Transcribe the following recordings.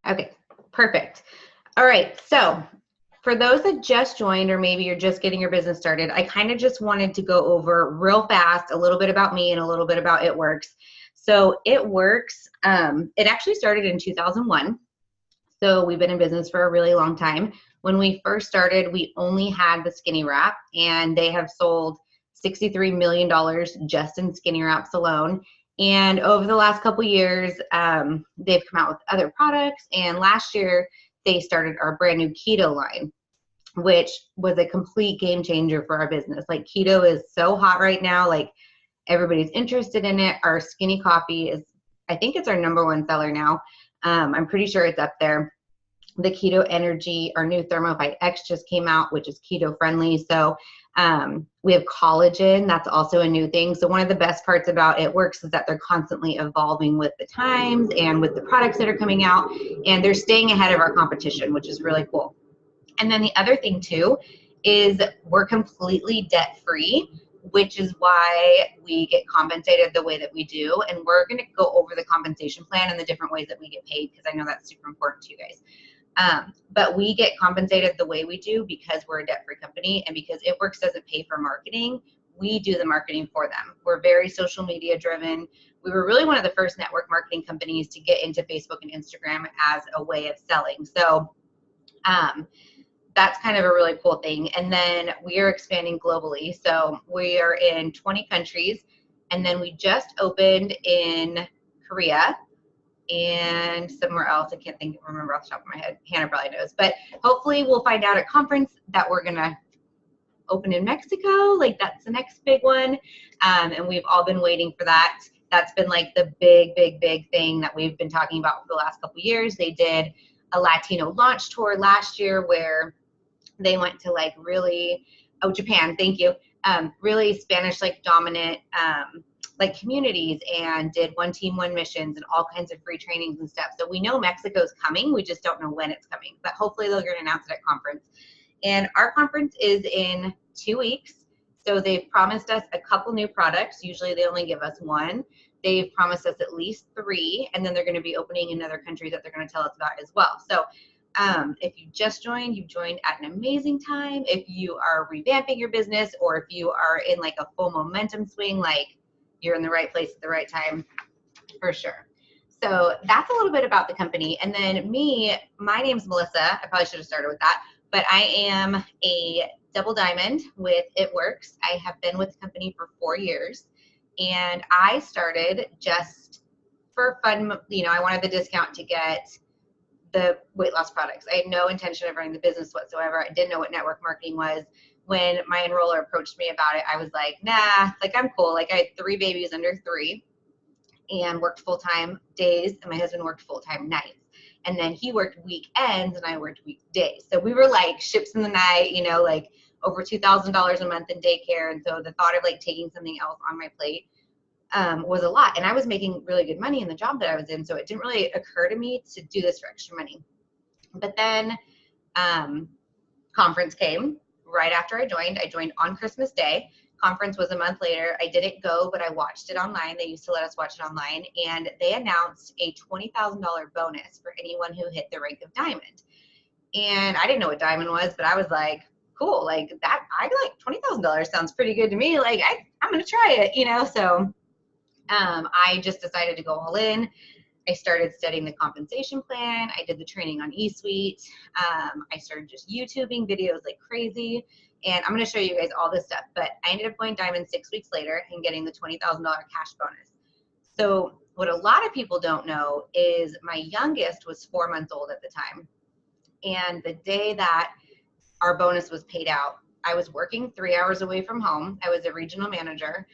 Okay, perfect. All right, so for those that just joined, or maybe you're just getting your business started, I kind of just wanted to go over real fast a little bit about me and a little bit about It Works. So It Works, it actually started in 2001. So we've been in business for a really long time. When we first started, we only had the skinny wrap, and they have sold $63 million just in skinny wraps alone. And over the last couple years, they've come out with other products. And last year, they started our brand new keto line, which was a complete game changer for our business. Like, keto is so hot right now. Like, everybody's interested in it. Our skinny coffee is, I think it's our #1 seller now. I'm pretty sure it's up there. The Keto Energy, our new Thermophyte X just came out, which is keto friendly. So we have collagen. That's also a new thing. So one of the best parts about It Works is that they're constantly evolving with the times and with the products that are coming out, and they're staying ahead of our competition, which is really cool. And then the other thing too is we're completely debt free, which is why we get compensated the way that we do. And we're going to go over the compensation plan and the different ways that we get paid, because I know that's super important to you guys. But we get compensated the way we do because we're a debt-free company, and because It Works doesn't pay for marketing, we do the marketing for them. We're very social media driven. We were really one of the first network marketing companies to get into Facebook and Instagram as a way of selling. So that's kind of a really cool thing. And then we are expanding globally. So we are in 20 countries, and then we just opened in Korea and somewhere else. I can't remember off the top of my head. Hannah probably knows, but hopefully we'll find out at conference that we're gonna open in Mexico. Like, that's the next big one. And we've all been waiting for that. That's been like the big thing that we've been talking about for the last couple of years. They did a Latino launch tour last year where they went to like really, Japan, thank you. Really Spanish like dominant like communities, and did one team, one missions, and all kinds of free trainings and stuff. So we know Mexico's coming. We just don't know when it's coming, but hopefully they're going to announce it at conference. And our conference is in 2 weeks. So they've promised us a couple new products. Usually they only give us one. They've promised us at least 3, and then they're going to be opening in other countries that they're going to tell us about as well. So if you just joined, you've joined at an amazing time. If you are revamping your business, or if you are in like a full momentum swing, like, you're in the right place at the right time, for sure. So that's a little bit about the company. And then me, my name's Melissa. I probably should have started with that, but I am a double diamond with It Works. I have been with the company for 4 years, and I started just for fun. You know, I wanted the discount to get the weight loss products. I had no intention of running the business whatsoever. I didn't know what network marketing was. When my enroller approached me about it, I was like, nah, like, I'm cool. Like, I had 3 babies under 3 and worked full-time days, and my husband worked full-time nights. And then he worked weekends and I worked weekdays. So we were like ships in the night, you know, like over $2,000 a month in daycare. And so the thought of like taking something else on my plate was a lot. And I was making really good money in the job that I was in, so it didn't really occur to me to do this for extra money. But then conference came right after I joined. I joined on Christmas Day. Conference was a month later. I didn't go, but I watched it online. They used to let us watch it online, and they announced a $20,000 bonus for anyone who hit the rank of diamond. And I didn't know what diamond was, but I was like, cool, like that, I like $20,000 sounds pretty good to me. Like, I'm going to try it, you know? So I just decided to go all in. I started studying the compensation plan. I did the training on eSuite. I started just YouTubing videos like crazy. And I'm going to show you guys all this stuff. But I ended up going diamond 6 weeks later and getting the $20,000 cash bonus. So what a lot of people don't know is my youngest was 4 months old at the time. And the day that our bonus was paid out, I was working 3 hours away from home. I was a regional manager.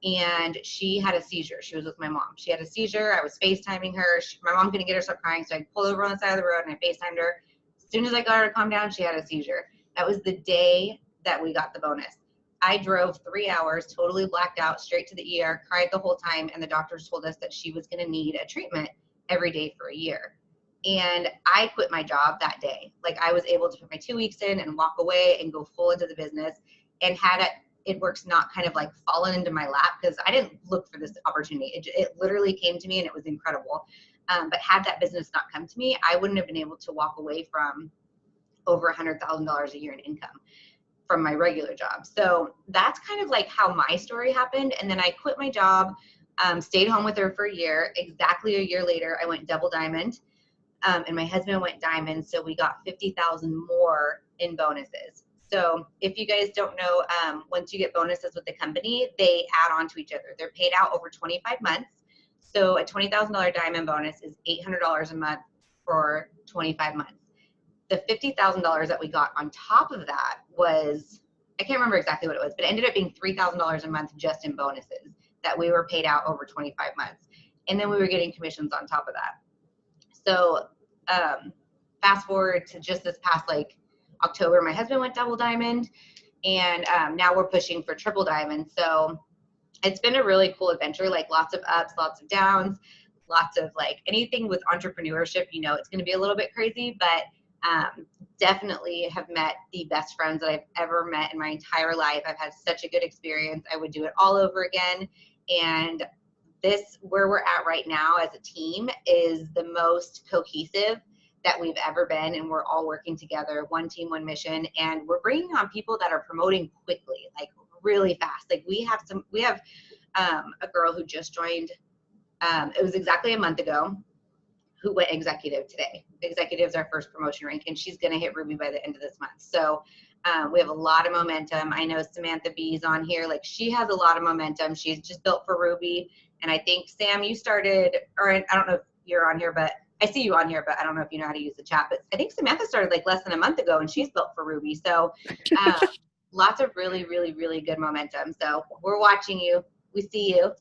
And she had a seizure. She was with my mom. She had a seizure. I was FaceTiming her. My mom couldn't get her to stop crying, so I pulled over on the side of the road and I FaceTimed her. As soon as I got her to calm down, she had a seizure. That was the day that we got the bonus. I drove 3 hours, totally blacked out, straight to the ER, cried the whole time, and the doctors told us that she was going to need a treatment every day for a year. And I quit my job that day. Like, I was able to put my 2 weeks in and walk away and go full into the business, and had It Works not kind of like fallen into my lap, because I didn't look for this opportunity. It literally came to me, and it was incredible. But had that business not come to me, I wouldn't have been able to walk away from over $100,000 a year in income from my regular job. So that's kind of like how my story happened. And then I quit my job, stayed home with her for a year. Exactly a year later, I went double diamond, and my husband went diamond. So we got 50,000 more in bonuses. So if you guys don't know, once you get bonuses with the company, they add on to each other. They're paid out over 25 months. So a $20,000 diamond bonus is $800 a month for 25 months. The $50,000 that we got on top of that was, I can't remember exactly what it was, but it ended up being $3,000 a month just in bonuses that we were paid out over 25 months. And then we were getting commissions on top of that. So fast forward to just this past like October, my husband went double diamond, and now we're pushing for triple diamond. So it's been a really cool adventure, like lots of ups, lots of downs, lots of like anything with entrepreneurship, you know, it's going to be a little bit crazy, but definitely have met the best friends that I've ever met in my entire life. I've had such a good experience. I would do it all over again. And this, where we're at right now as a team, is the most cohesive that we've ever been. And we're all working together, one team, one mission. And we're bringing on people that are promoting quickly, like really fast. Like we have a girl who just joined, it was exactly a month ago, who went executive today. Executive is our first promotion rank, and she's going to hit Ruby by the end of this month. So we have a lot of momentum. I know Samantha B's on here. Like, she has a lot of momentum. She's just built for Ruby. And I think, Sam, you started, or I don't know if you're on here, but I see you on here, but I don't know if you know how to use the chat. But I think Samantha started like less than a month ago, and she's built for Ruby. So lots of really, really, really good momentum. So we're watching you. We see you.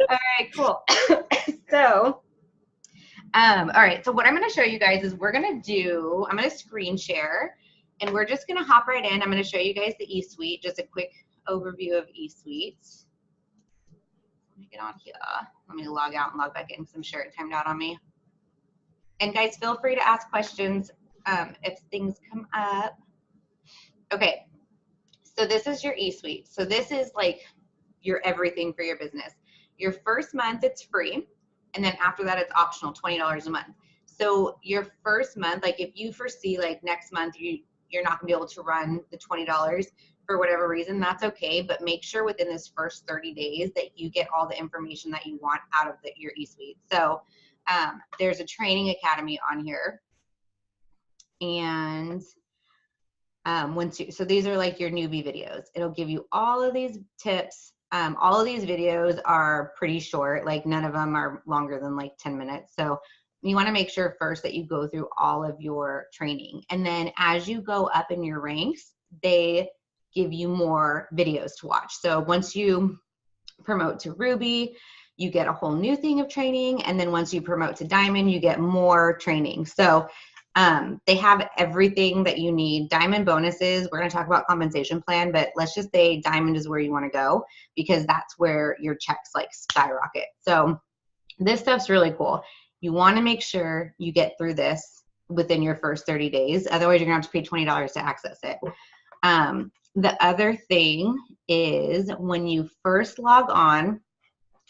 All right, cool. So, all right. So what I'm going to show you guys is I'm going to screen share, and we're just going to hop right in. I'm going to show you guys the eSuite, just a quick overview of eSuite. Let me get on here. Let me log out and log back in because I'm sure it timed out on me. And guys, feel free to ask questions if things come up. Okay. So this is your eSuite. So this is like your everything for your business. Your first month, it's free. And then after that, it's optional, $20 a month. So your first month, like if you foresee like next month, you're not gonna be able to run the $20 for whatever reason, that's okay. But make sure within this first 30 days that you get all the information that you want out of your eSuite. So there's a training academy on here. And so these are like your newbie videos. It'll give you all of these tips. All of these videos are pretty short, like none of them are longer than like 10 minutes. So you want to make sure first that you go through all of your training. And then as you go up in your ranks, they give you more videos to watch. So once you promote to Ruby, you get a whole new thing of training. And then once you promote to Diamond, you get more training. So they have everything that you need. Diamond bonuses, we're going to talk about compensation plan, but let's just say Diamond is where you want to go because that's where your checks like skyrocket. So this stuff's really cool. You want to make sure you get through this within your first 30 days. Otherwise, you're going to have to pay $20 to access it. The other thing is when you first log on,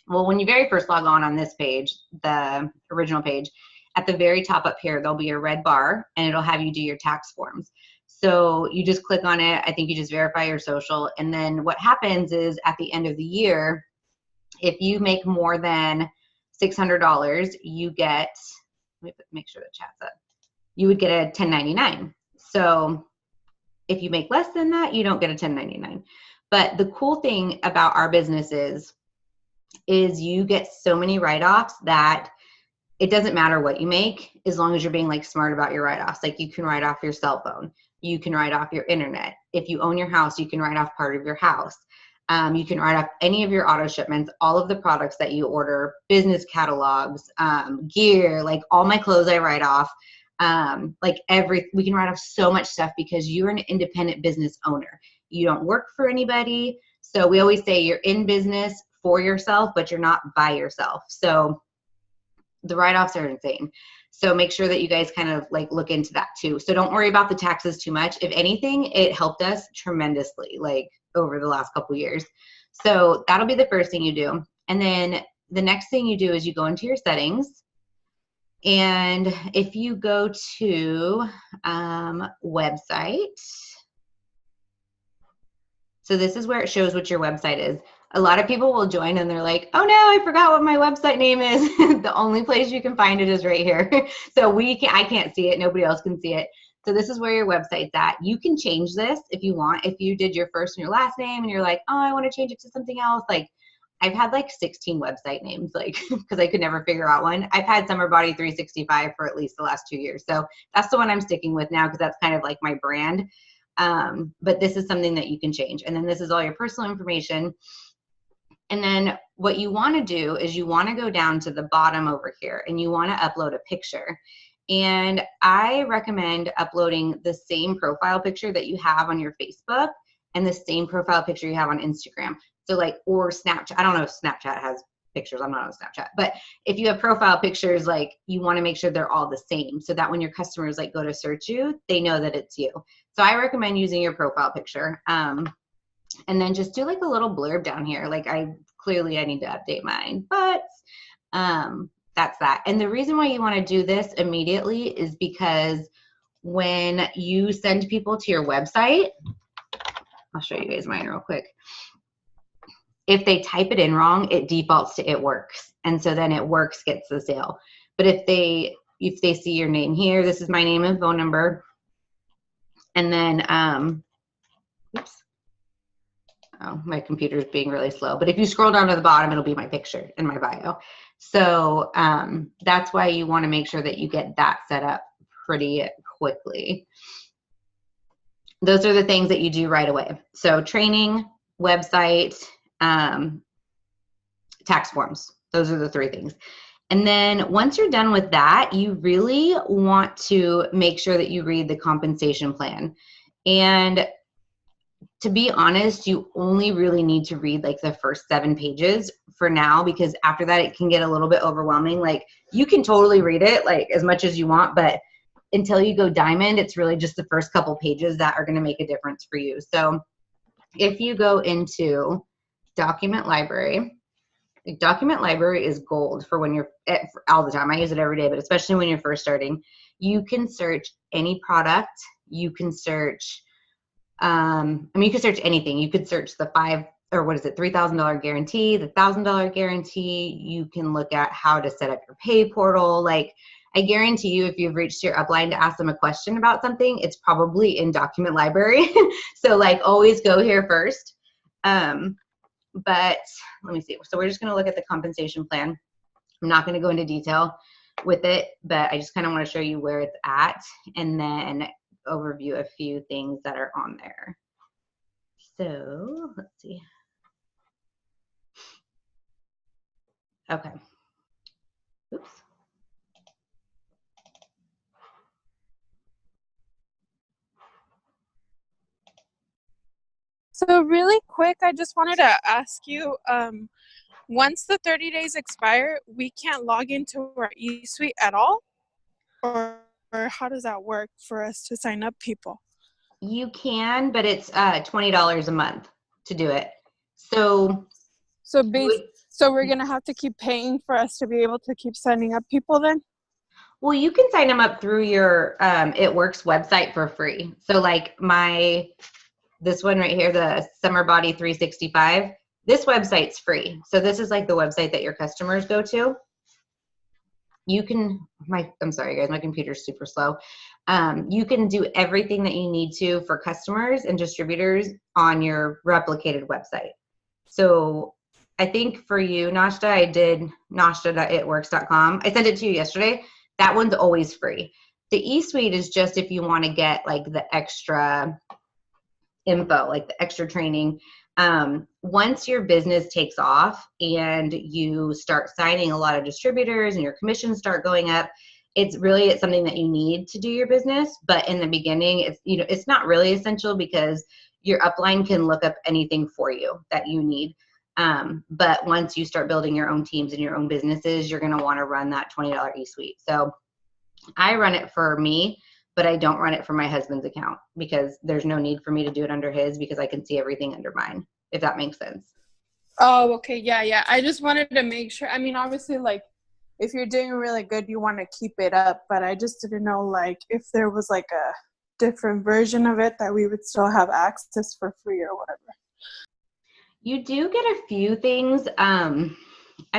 well, when you very first log on this page, the original page, at the very top up here, there'll be a red bar and it'll have you do your tax forms. So you just click on it. I think you just verify your social. And then what happens is at the end of the year, if you make more than $600, you get, let me make sure the chat's up. You would get a 1099. So if you make less than that, you don't get a 1099. But the cool thing about our businesses is you get so many write-offs that it doesn't matter what you make as long as you're being like smart about your write-offs. Like you can write off your cell phone. You can write off your internet. If you own your house, you can write off part of your house. You can write off any of your auto shipments, all of the products that you order, business catalogs, gear, like all my clothes I write off. We can write off so much stuff because you're an independent business owner. You don't work for anybody. So we always say you're in business for yourself, but you're not by yourself. So the write-offs are insane. So make sure that you guys kind of like look into that too. So don't worry about the taxes too much. If anything, it helped us tremendously like over the last couple years. So that'll be the first thing you do. And then the next thing you do is you go into your settings. And if you go to website, so this is where it shows what your website is. A lot of people will join and they're like, oh no, I forgot what my website name is. The only place you can find it is right here. So I can't see it. Nobody else can see it. So this is where your website's at. You can change this if you want. If you did your first and your last name and you're like, oh, I want to change it to something else. Like I've had like 16 website names, like, because I could never figure out one. I've had Summer Body 365 for at least the last 2 years. So that's the one I'm sticking with now because that's kind of like my brand. But this is something that you can change. And then this is all your personal information. And then what you want to do is you want to go down to the bottom over here and you want to upload a picture. And I recommend uploading the same profile picture that you have on your Facebook and the same profile picture you have on Instagram. So like, or Snapchat. I don't know if Snapchat has pictures. I'm not on Snapchat. But if you have profile pictures, like you want to make sure they're all the same so that when your customers like go to search you, they know that it's you. So I recommend using your profile picture. And then just do like a little blurb down here. Like I need to update mine, but that's that. And the reason why you want to do this immediately is because when you send people to your website, I'll show you guys mine real quick. If they type it in wrong, it defaults to it works. And so then it works gets the sale. But if they see your name here, this is my name and phone number. And then, oops. Oh, my computer's being really slow. But if you scroll down to the bottom, it'll be my picture in my bio. So that's why you want to make sure that you get that set up pretty quickly. Those are the things that you do right away. So training, website, tax forms. Those are the 3 things. And then once you're done with that, you really want to make sure that you read the compensation plan. And to be honest, you only really need to read like the first 7 pages for now, because after that it can get a little bit overwhelming. Like you can totally read it like as much as you want, but until you go diamond, it's really just the first couple pages that are going to make a difference for you. So if you go into document library, like document library is gold for when you're all the time. I use it every day, but especially when you're first starting. You can search any product. You can search you could search anything. You could search the $3,000 guarantee, the $1,000 guarantee. You can look at how to set up your pay portal. Like I guarantee you, if you've reached your upline to ask them a question about something, it's probably in document library. So like always go here first. But let me see. So we're just going to look at the compensation plan. I'm not going to go into detail with it, but I just kind of want to show you where it's at and then overview a few things that are on there. So let's see. Okay. Oops. So really quick, I just wanted to ask you, once the 30 days expire, we can't log into our eSuite at all? Or how does that work for us to sign up people? You can, but it's $20 a month to do it. So we're going to have to keep paying for us to be able to keep signing up people then? Well, you can sign them up through your It Works website for free. So like this one right here, the Summer Body 365, this website's free. So this is like the website that your customers go to. You can, I'm sorry guys, my computer's super slow. You can do everything that you need to for customers and distributors on your replicated website. So I think for you, Nashta, I did nashta.itworks.com. I sent it to you yesterday. That one's always free. The eSuite is just if you want to get like the extra info, like the extra training. Once your business takes off and you start signing a lot of distributors and your commissions start going up, it's something that you need to do your business. But in the beginning, it's not really essential because your upline can look up anything for you that you need. But once you start building your own teams and your own businesses, you're going to want to run that $20 eSuite. So I run it for me, but I don't run it for my husband's account because there's no need for me to do it under his because I can see everything under mine, if that makes sense. Oh, okay. Yeah, yeah. I just wanted to make sure. I mean, obviously, like, if you're doing really good, you want to keep it up. But I just didn't know, like, if there was, like, a different version of it that we would still have access for free or whatever. You do get a few things. I'm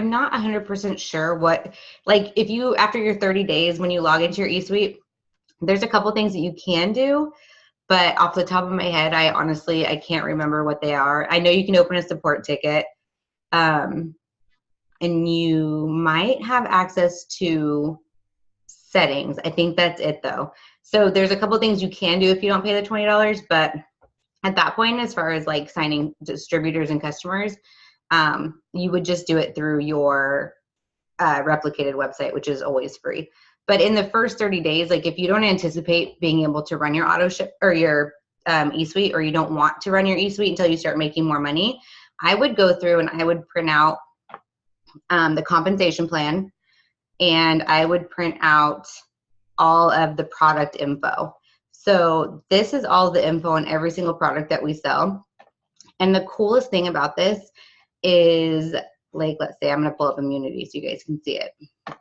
not 100% sure what, like, if you, after your 30 days, when you log into your eSuite, there's a couple things that you can do, but off the top of my head, I can't remember what they are. I know you can open a support ticket, and you might have access to settings. I think that's it though. So there's a couple things you can do if you don't pay the $20, but at that point, as far as like signing distributors and customers, you would just do it through your replicated website, which is always free. But in the first 30 days, like if you don't anticipate being able to run your auto ship or your eSuite, or you don't want to run your eSuite until you start making more money, I would go through and I would print out the compensation plan, and I would print out all of the product info. So this is all the info on every single product that we sell. And the coolest thing about this is, like, let's say I'm going to pull up Immunity so you guys can see it.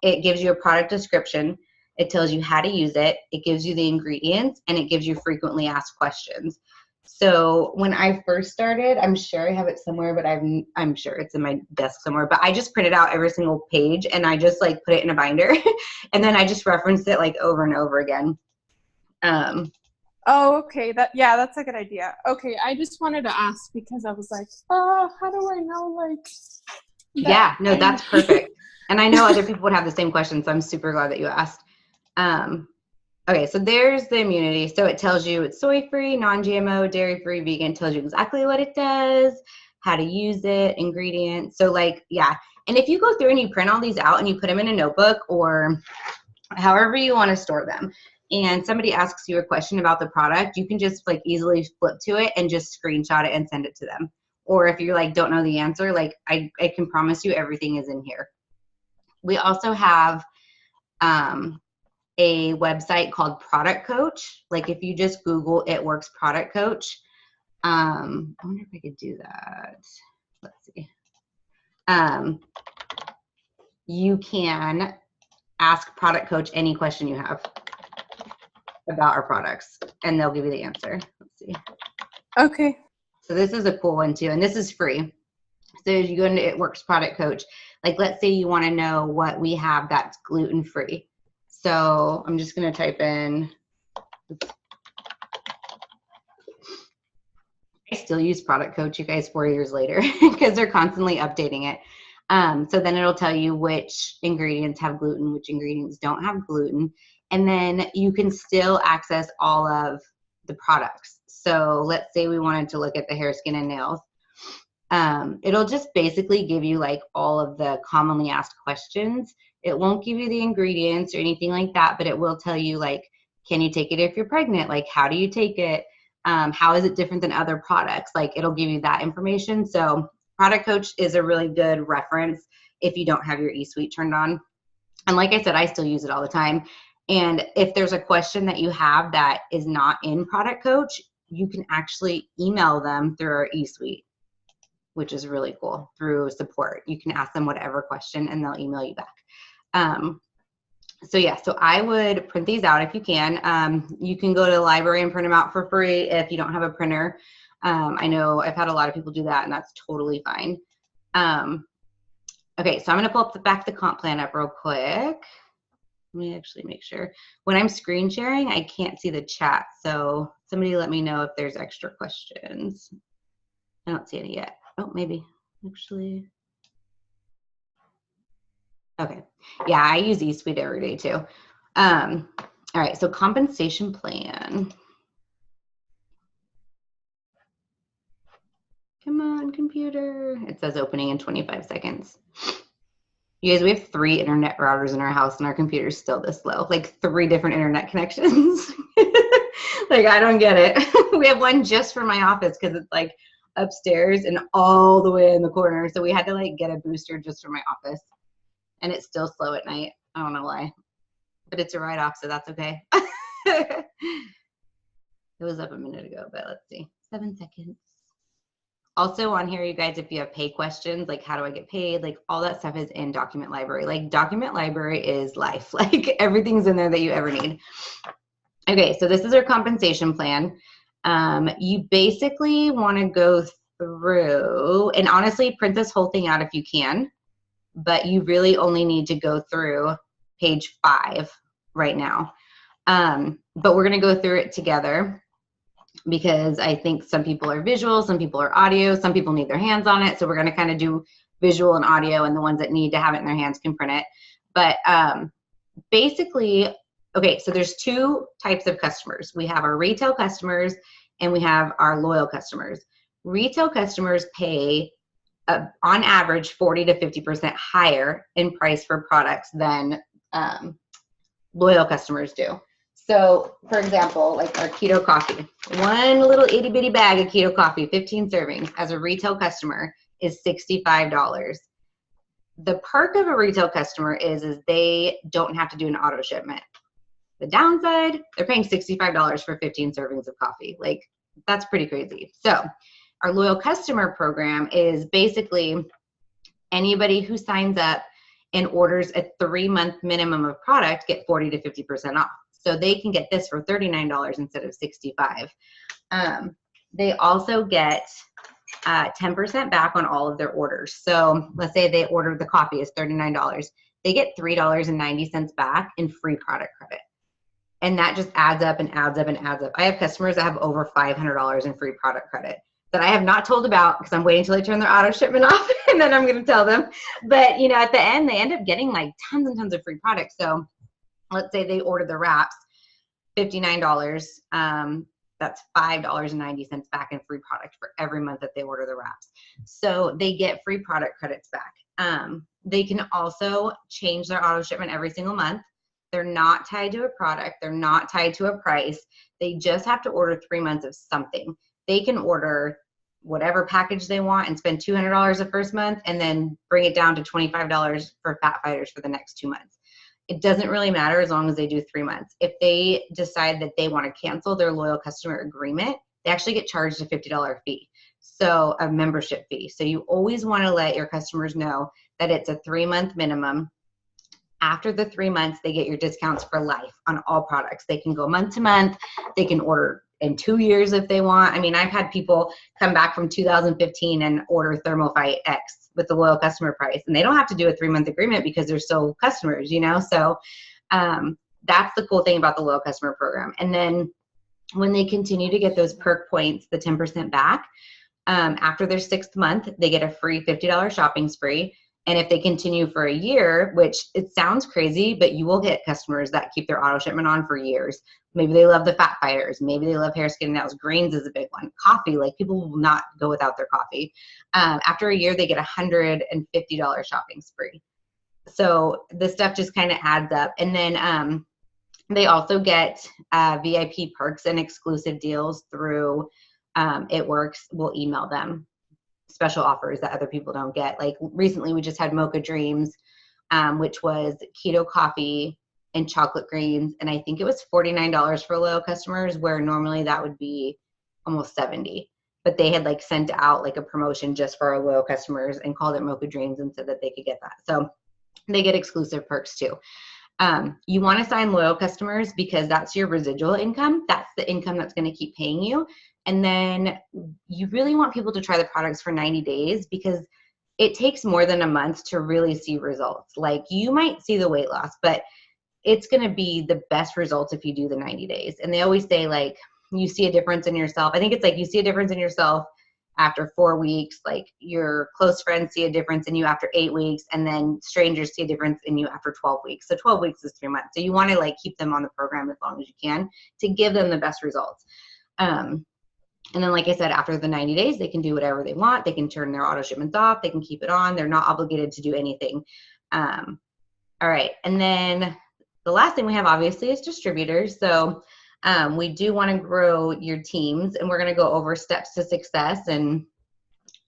It gives you a product description. It tells you how to use it. It gives you the ingredients, and it gives you frequently asked questions. So when I first started, I'm sure I have it somewhere, but I'm sure it's in my desk somewhere, but I just printed out every single page and I just like put it in a binder and then I just referenced it like over and over again. Oh, okay. That's a good idea. Okay, I just wanted to ask because I was like, oh, how do I know, like, yeah, no, that's perfect. And I know other people would have the same question, so I'm super glad that you asked. Okay, so there's the Immunity. So it tells you it's soy-free, non-GMO, dairy-free, vegan. It tells you exactly what it does, how to use it, ingredients. So like, yeah. And if you go through and you print all these out and you put them in a notebook or however you want to store them, and somebody asks you a question about the product, you can just like easily flip to it and just screenshot it and send it to them. Or if you're like, don't know the answer, like I can promise you everything is in here. We also have a website called Product Coach. Like if you just Google It Works Product Coach, I wonder if I could do that. Let's see. You can ask Product Coach any question you have about our products, and they'll give you the answer. Let's see. Okay. So this is a cool one too, and this is free. So as you go into It Works Product Coach, like let's say you want to know what we have that's gluten-free. So I'm just going to type in, I still use Product Coach, you guys, 4 years later, because they're constantly updating it. So then it'll tell you which ingredients have gluten, which ingredients don't have gluten. And then you can still access all of the products. So let's say we wanted to look at the hair, skin, and nails. It'll just basically give you like all of the commonly asked questions. It won't give you the ingredients or anything like that, but it will tell you like, can you take it if you're pregnant? Like, how do you take it? How is it different than other products? Like, it'll give you that information. So Product Coach is a really good reference if you don't have your eSuite turned on. And like I said, I still use it all the time. And if there's a question that you have that is not in Product Coach, you can actually email them through our eSuite, which is really cool, through support. You can ask them whatever question and they'll email you back. So yeah, so I would print these out if you can. You can go to the library and print them out for free if you don't have a printer. I know I've had a lot of people do that, and that's totally fine. Okay, so I'm going to pull up back the comp plan up real quick. Let me actually make sure. When I'm screen sharing, I can't see the chat, so somebody let me know if there's extra questions. I don't see any yet. Oh, maybe. Actually. Okay. Yeah, I use eSuite every day too. All right, so compensation plan. Come on, computer. It says opening in 25 seconds. You guys, we have 3 internet routers in our house and our computer's still this slow. Like 3 different internet connections. Like, I don't get it. We have one just for my office because it's like upstairs and all the way in the corner. So we had to like get a booster just for my office. And it's still slow at night. I don't know why. But it's a write-off, so that's okay. It was up a minute ago, but let's see. 7 seconds. Also on here, you guys, if you have pay questions, like how do I get paid, like all that stuff is in Document Library. Like Document Library is life. Like everything's in there that you ever need. Okay, so this is our compensation plan. You basically want to go through, and honestly, print this whole thing out if you can, but you really only need to go through page 5 right now. But we're going to go through it together because I think some people are visual, some people are audio, some people need their hands on it. So we're going to kind of do visual and audio, and the ones that need to have it in their hands can print it. But basically, okay, so there's 2 types of customers. We have our retail customers and we have our loyal customers. Retail customers pay on average 40 to 50% higher in price for products than loyal customers do. So for example, like our keto coffee, one little itty bitty bag of keto coffee, 15 servings as a retail customer is $65. The perk of a retail customer is they don't have to do an auto shipment. The downside, they're paying $65 for 15 servings of coffee. Like that's pretty crazy. So our loyal customer program is basically anybody who signs up and orders a 3-month minimum of product get 40 to 50% off. So they can get this for $39 instead of $65. They also get 10% back on all of their orders. So let's say they ordered the coffee is $39. They get $3.90 back in free product credit. And that just adds up and adds up and adds up. I have customers that have over $500 in free product credit that I have not told about because I'm waiting till they turn their auto shipment off and then I'm going to tell them. But you know, at the end, they end up getting like tons and tons of free products. So let's say they order the wraps, $59. That's $5.90 back in free product for every month that they order the wraps. So they get free product credits back. They can also change their auto shipment every single month. They're not tied to a product. They're not tied to a price. They just have to order 3 months of something. They can order whatever package they want and spend $200 the first month and then bring it down to $25 for Fat Fighters for the next 2 months. It doesn't really matter as long as they do 3 months. If they decide that they want to cancel their loyal customer agreement, they actually get charged a $50 fee. So a membership fee. So you always want to let your customers know that it's a 3-month minimum. After the 3 months, they get your discounts for life on all products. They can go month to month. They can order in 2 years if they want. I mean, I've had people come back from 2015 and order Thermofite X with the loyal customer price, and they don't have to do a 3-month agreement because they're still customers, you know? So that's the cool thing about the loyal customer program. And then when they continue to get those perk points, the 10% back, after their 6th month, they get a free $50 shopping spree. And if they continue for a year, which it sounds crazy, but you will get customers that keep their auto shipment on for years. Maybe they love the Fat Fighters. Maybe they love hair, skin, and nails. Greens is a big one. Coffee, like people will not go without their coffee. After a year, they get a $150 shopping spree. So this stuff just kind of adds up. And then they also get VIP perks and exclusive deals through It Works. We'll email them special offers that other people don't get. Like recently we just had Mocha Dreams, which was keto coffee and chocolate greens. And I think it was $49 for loyal customers, where normally that would be almost $70. But they had like sent out like a promotion just for our loyal customers and called it Mocha Dreams and said that they could get that. So they get exclusive perks too. You want to sign loyal customers because that's your residual income. That's the income that's going to keep paying you. And then you really want people to try the products for 90 days because it takes more than a month to really see results. Like you might see the weight loss, but it's going to be the best results if you do the 90 days. And they always say like you see a difference in yourself. I think it's like you see a difference in yourself after 4 weeks, like your close friends see a difference in you after 8 weeks, and then strangers see a difference in you after 12 weeks. So 12 weeks is 3 months. So you want to like keep them on the program as long as you can to give them the best results. And then, like I said, after the 90 days, they can do whatever they want. They can turn their auto shipments off. They can keep it on. They're not obligated to do anything. All right. And then the last thing we have, obviously, is distributors. So we do want to grow your teams, and we're going to go over steps to success and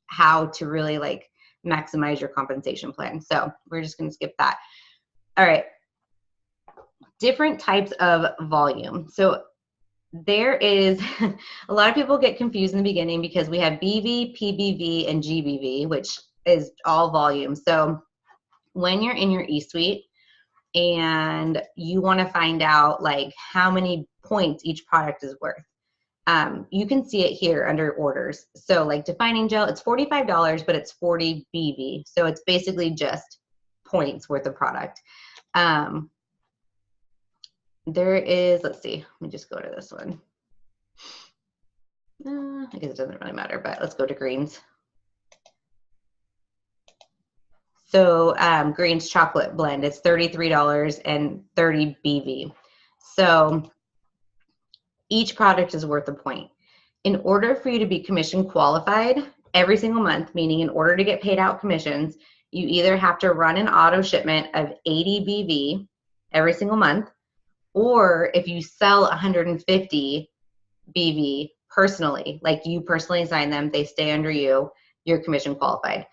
how to really like maximize your compensation plan. So we're just going to skip that. All right. Different types of volume. So There is a lot of people get confused in the beginning because we have BV, PBV, and GBV, which is all volume. So when you're in your e-suite and you want to find out like how many points each product is worth, you can see it here under orders. So like defining gel, it's $45, but it's 40 BV. So it's basically just points worth of product. There is, let's see, let me just go to this one. I guess it doesn't really matter, but let's go to greens. So greens chocolate blend, it's $33 and 30 BV. So each product is worth a point. In order for you to be commission qualified every single month, meaning in order to get paid out commissions, you either have to run an auto shipment of 80 BV every single month, or if you sell 150 BV personally, like you personally sign them, they stay under you, you're commission qualified.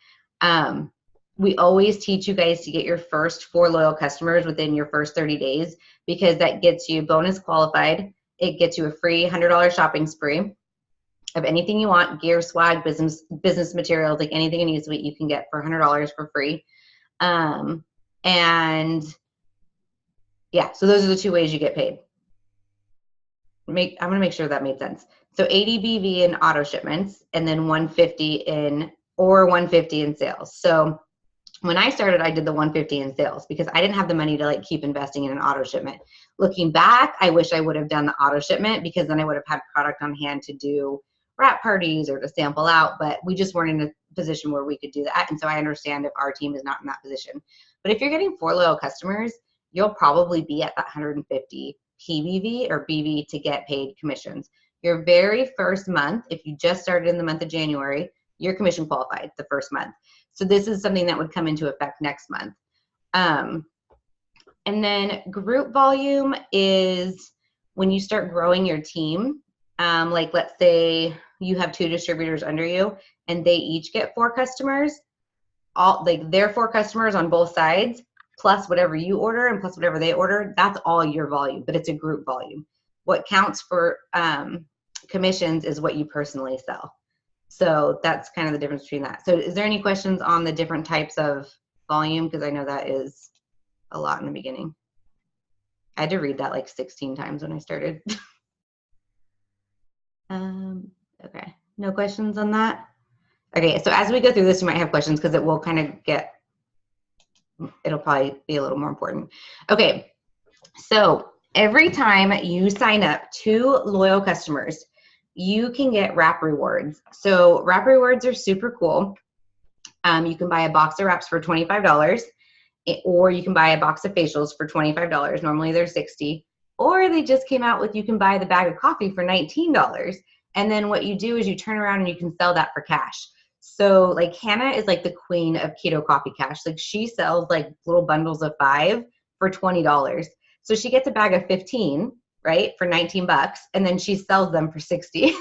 We always teach you guys to get your first 4 loyal customers within your first 30 days because that gets you bonus qualified. It gets you a free $100 shopping spree of anything you want, gear, swag, business materials, like anything in e-suite you can get for $100 for free. And yeah, so those are the 2 ways you get paid. I'm gonna make sure that made sense. So 80 BV in auto shipments and then 150 in sales. So when I started, I did the 150 in sales because I didn't have the money to like keep investing in an auto shipment. Looking back, I wish I would have done the auto shipment because then I would have had product on hand to do wrap parties or to sample out, but we just weren't in a position where we could do that. And so I understand if our team is not in that position. But if you're getting 4 loyal customers, you'll probably be at that 150 PBV or BV to get paid commissions. Your very first month, if you just started in the month of January, you're commission qualified the first month. So this is something that would come into effect next month. And then group volume is when you start growing your team. Like let's say you have 2 distributors under you and they each get 4 customers, all like their 4 customers on both sides, plus whatever you order and plus whatever they order, that's all your volume, but it's a group volume. What counts for commissions is what you personally sell. So that's kind of the difference between that. So is there any questions on the different types of volume? Because I know that is a lot in the beginning. I had to read that like 16 times when I started. Okay, no questions on that? Okay, so as we go through this, you might have questions because it will kind of it'll probably be a little more important. Okay, so every time you sign up 2 loyal customers, you can get wrap rewards. So wrap rewards are super cool. You can buy a box of wraps for $25, or you can buy a box of facials for $25. Normally they're $60. Or they just came out with you can buy the bag of coffee for $19. And then what you do is you turn around and you can sell that for cash. So like Hannah is like the queen of keto coffee cash. Like she sells like little bundles of 5 for $20. So she gets a bag of 15, right, for 19 bucks, and then she sells them for 60.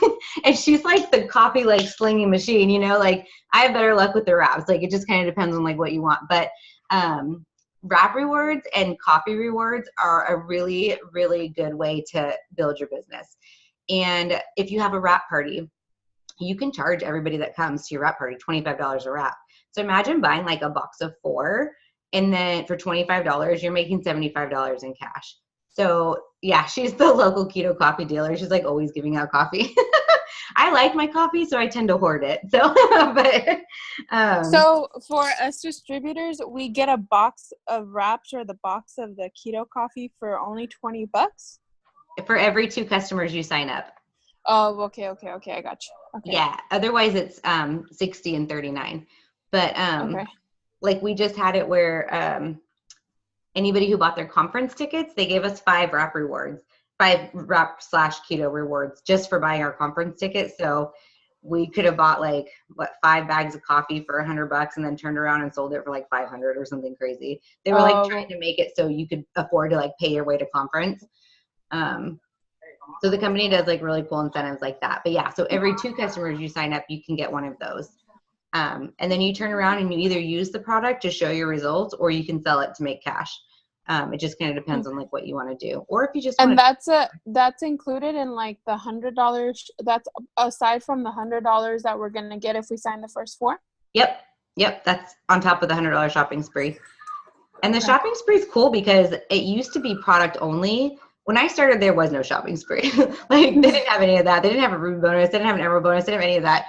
And she's like the coffee like slinging machine, you know, like I have better luck with the wraps. Like it just kind of depends on like what you want. But wrap rewards and coffee rewards are a really, really good way to build your business. And if you have a wrap party, you can charge everybody that comes to your wrap party $25 a wrap. So imagine buying like a box of 4, and then for $25, you're making $75 in cash. So yeah, she's the local keto coffee dealer. She's like always giving out coffee. I like my coffee, so I tend to hoard it. So, So for us distributors, we get a box of wraps or the box of the keto coffee for only $20 for every 2 customers you sign up. Oh, okay. I got you. Okay. Yeah. Otherwise, it's 60 and 39. But okay. Like we just had it where anybody who bought their conference tickets, they gave us 5 wrap rewards, 5 wrap/keto rewards just for buying our conference ticket. So we could have bought like 5 bags of coffee for $100 and then turned around and sold it for like 500 or something crazy. They were like trying to make it so you could afford to like pay your way to conference. So the company does like really cool incentives like that. But yeah, so every 2 customers you sign up, you can get one of those. And then you turn around and you either use the product to show your results or you can sell it to make cash. It just kind of depends on like what you want to do, or if you just And want that's included in like the $100. That's aside from the $100 that we're gonna get if we sign the first 4. Yep. That's on top of the $100 shopping spree. And the Okay. shopping spree is cool because it used to be product only. When I started, there was no shopping spree. Like they didn't have any of that. They didn't have a Ruby bonus. They didn't have an Emerald bonus. They didn't have any of that.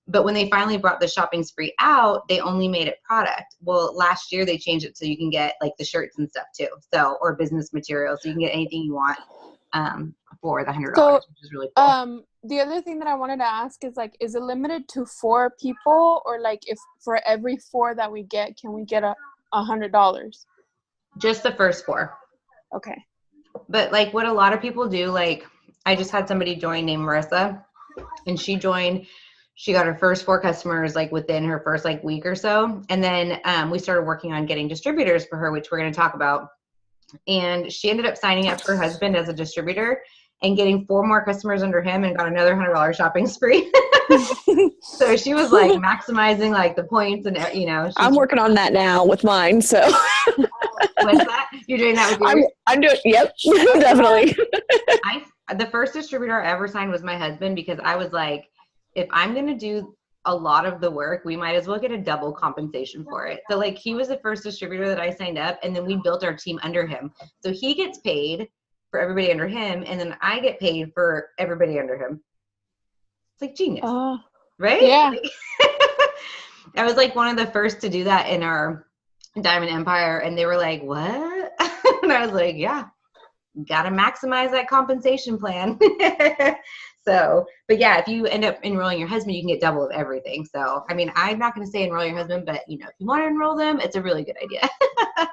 But when they finally brought the shopping spree out, they only made it product. Well, last year they changed it so you can get like the shirts and stuff too. So, or business materials. So you can get anything you want for the $100, So, which is really cool. the other thing that I wanted to ask is like, is it limited to 4 people, or like if for every 4 that we get, can we get $100? Just the first 4. Okay. But like what a lot of people do, like I just had somebody join named Marissa, and she joined. She got her first 4 customers like within her first like week or so. And then we started working on getting distributors for her, which we're going to talk about. And she ended up signing up her husband as a distributor and getting 4 more customers under him and got another $100 shopping spree. So she was like maximizing like the points and, you know. I'm working on that now with mine. So what's that? You're doing that with yours? I'm doing, yep, definitely. The first distributor I ever signed was my husband, because I was like, if I'm going to do a lot of the work, we might as well get a double compensation for it. So like he was the first distributor that I signed up, and then we built our team under him. So he gets paid for everybody under him, and then I get paid for everybody under him. It's like genius, right? Yeah. I was like one of the first to do that in our Diamond Empire, and they were like, what? And I was like, yeah, gotta maximize that compensation plan. So, but yeah, if you end up enrolling your husband, you can get double of everything. So, I mean, I'm not going to say enroll your husband, but you know, if you want to enroll them, it's a really good idea.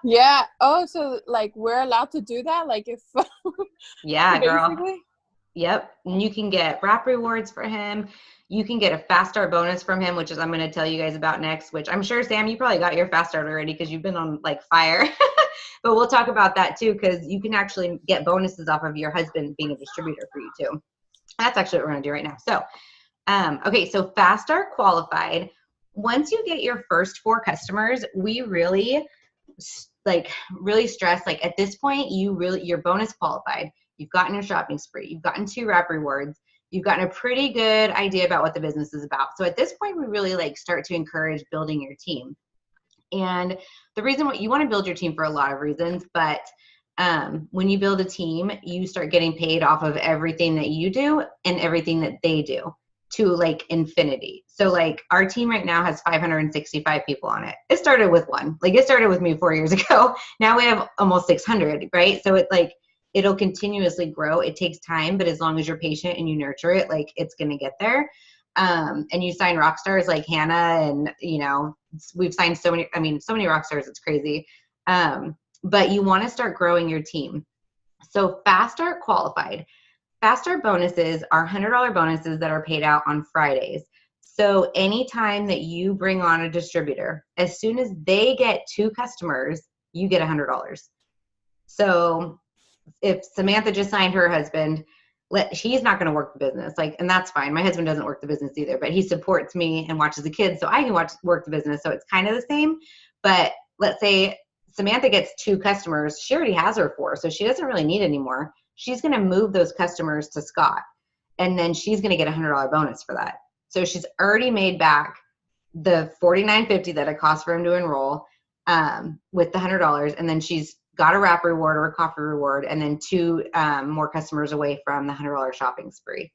Yeah. Oh, so like we're allowed to do that? Like if yeah, girl. basically? Yep. And you can get wrap rewards for him. You can get a fast start bonus from him, which is I'm going to tell you guys about next, which I'm sure, Sam, you probably got your fast start already because you've been on like fire. But we'll talk about that too, because you can actually get bonuses off of your husband being a distributor for you too. That's actually what we're going to do right now. So, okay, so fast start qualified. Once you get your first 4 customers, we really stress, like at this point, you're bonus qualified. You've gotten your shopping spree. You've gotten 2 wrap rewards. You've gotten a pretty good idea about what the business is about. So at this point, we really like start to encourage building your team. And the reason you want to build your team for a lot of reasons, but when you build a team, you start getting paid off of everything that you do and everything that they do to like infinity. So like our team right now has 565 people on it. It started with 1. Like it started with me 4 years ago. Now we have almost 600, right? So it'll continuously grow. It takes time, but as long as you're patient and you nurture it, like it's going to get there. And you sign rock stars like Hannah, and you know, we've signed so many rock stars, it's crazy. But you want to start growing your team. So fast start qualified. Fast start bonuses are $100 bonuses that are paid out on Fridays. So anytime that you bring on a distributor, as soon as they get 2 customers, you get $100. So if Samantha just signed her husband, he's not going to work the business, and that's fine. My husband doesn't work the business either, but he supports me and watches the kids, so I can work the business. So it's kind of the same. But let's say Samantha gets 2 customers. She already has her 4, so she doesn't really need any more. She's going to move those customers to Scott, and then she's going to get a $100 bonus for that. So she's already made back the $49.50 that it costs for him to enroll with the $100, and then she's got a wrap reward or a coffee reward, and then 2 more customers away from the $100 shopping spree.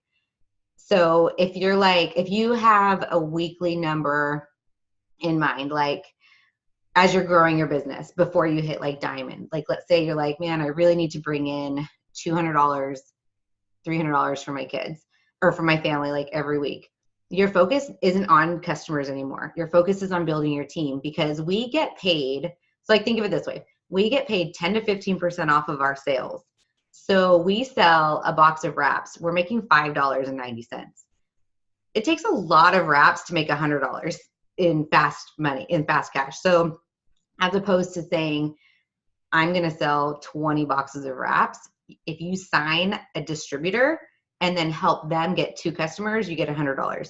So if you have a weekly number in mind, like as you're growing your business before you hit like diamond, like let's say you're like, man, I really need to bring in $200, $300 for my kids or for my family, like every week. Your focus isn't on customers anymore. Your focus is on building your team, because we get paid. So like, think of it this way. We get paid 10 to 15% off of our sales. So we sell a box of wraps. We're making $5.90. It takes a lot of wraps to make $100 in fast money, in fast cash. So as opposed to saying, I'm going to sell 20 boxes of wraps, if you sign a distributor and then help them get 2 customers, you get $100.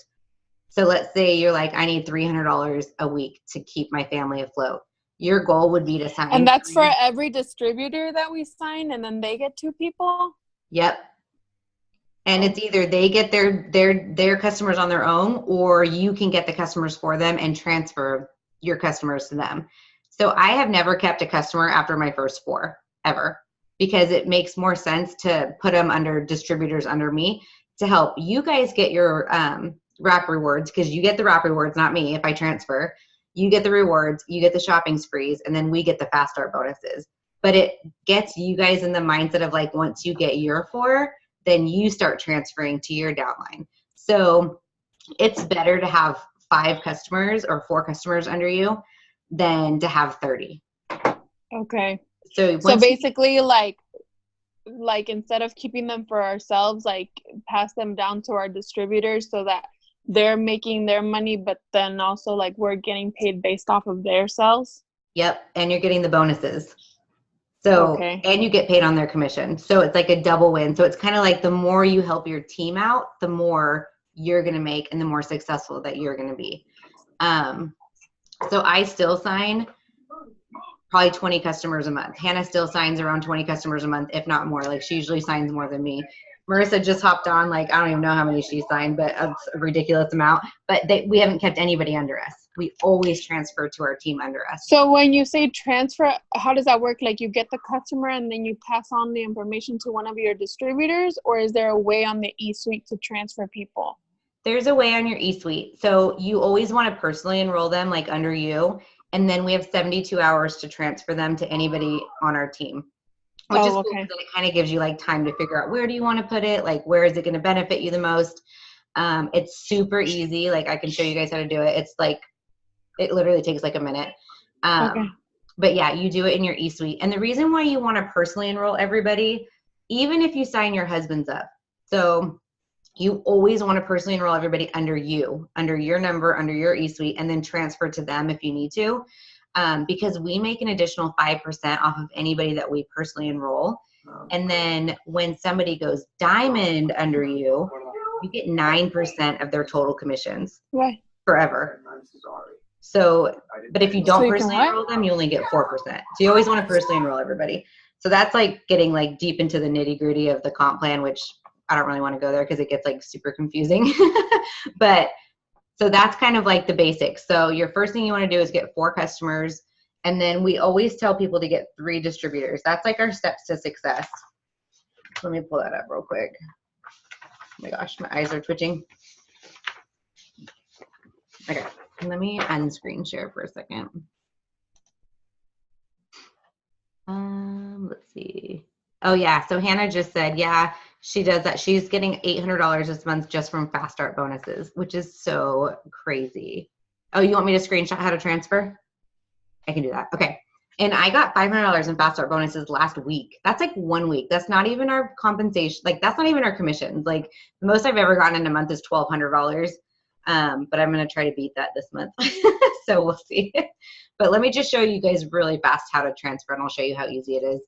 So let's say you're like, I need $300 a week to keep my family afloat. your goal would be to sign. And that's for every distributor that we sign, and then they get 2 people? Yep. And it's either they get their customers on their own, or you can get the customers for them and transfer your customers to them. So I have never kept a customer after my first 4, ever, because it makes more sense to put them under distributors under me to help you guys get your wrap rewards, because you get the wrap rewards, not me. If I transfer, you get the rewards, you get the shopping sprees, and then we get the fast start bonuses. But it gets you guys in the mindset of like, once you get your 4, then you start transferring to your downline. So it's better to have 5 customers or 4 customers under you than to have 30. Okay. So basically, like instead of keeping them for ourselves, like pass them down to our distributors so that they're making their money, but then also like we're getting paid based off of their sales. Yep. And you're getting the bonuses. So, okay. And you get paid on their commission. So it's like a double win. So it's kind of like the more you help your team out, the more you're going to make and the more successful that you're going to be. So I still sign probably 20 customers a month. Hannah still signs around 20 customers a month, if not more. Like she usually signs more than me. Marissa just hopped on. Like, I don't even know how many she signed, but it's a ridiculous amount. But we haven't kept anybody under us. We always transfer to our team under us. So when you say transfer, how does that work? Like you get the customer and then you pass on the information to one of your distributors, or is there a way on the eSuite to transfer people? There's a way on your eSuite. So you always want to personally enroll them like under you. And then we have 72 hours to transfer them to anybody on our team. Which is cool because it kind of gives you like time to figure out where do you want to put it? Like, where is it going to benefit you the most? It's super easy. Like I can show you guys how to do it. It's like, it literally takes like a minute. But yeah, you do it in your eSuite. And the reason why you want to personally enroll everybody, even if you sign your husbands up. So you always want to personally enroll everybody under you, under your number, under your eSuite, and then transfer to them if you need to. Because we make an additional 5% off of anybody that we personally enroll. And then when somebody goes diamond under you, you get 9% of their total commissions forever. So, but if you don't personally enroll them, you only get 4%. So you always want to personally enroll everybody. So that's like getting like deep into the nitty gritty of the comp plan, which I don't really want to go there because it gets like super confusing. But so that's kind of like the basics. So your first thing you want to do is get 4 customers. And then we always tell people to get 3 distributors. That's like our steps to success. Let me pull that up real quick. Oh my gosh, my eyes are twitching. Okay, let me unscreen share for a second. Let's see. Oh yeah, so Hannah just said, yeah, she does that. She's getting $800 this month just from fast start bonuses, which is so crazy. Oh, you want me to screenshot how to transfer? I can do that. Okay. And I got $500 in fast start bonuses last week. That's like 1 week. That's not even our compensation. Like that's not even our commissions. Like the most I've ever gotten in a month is $1,200. But I'm going to try to beat that this month. So we'll see. But let me just show you guys really fast how to transfer, and I'll show you how easy it is.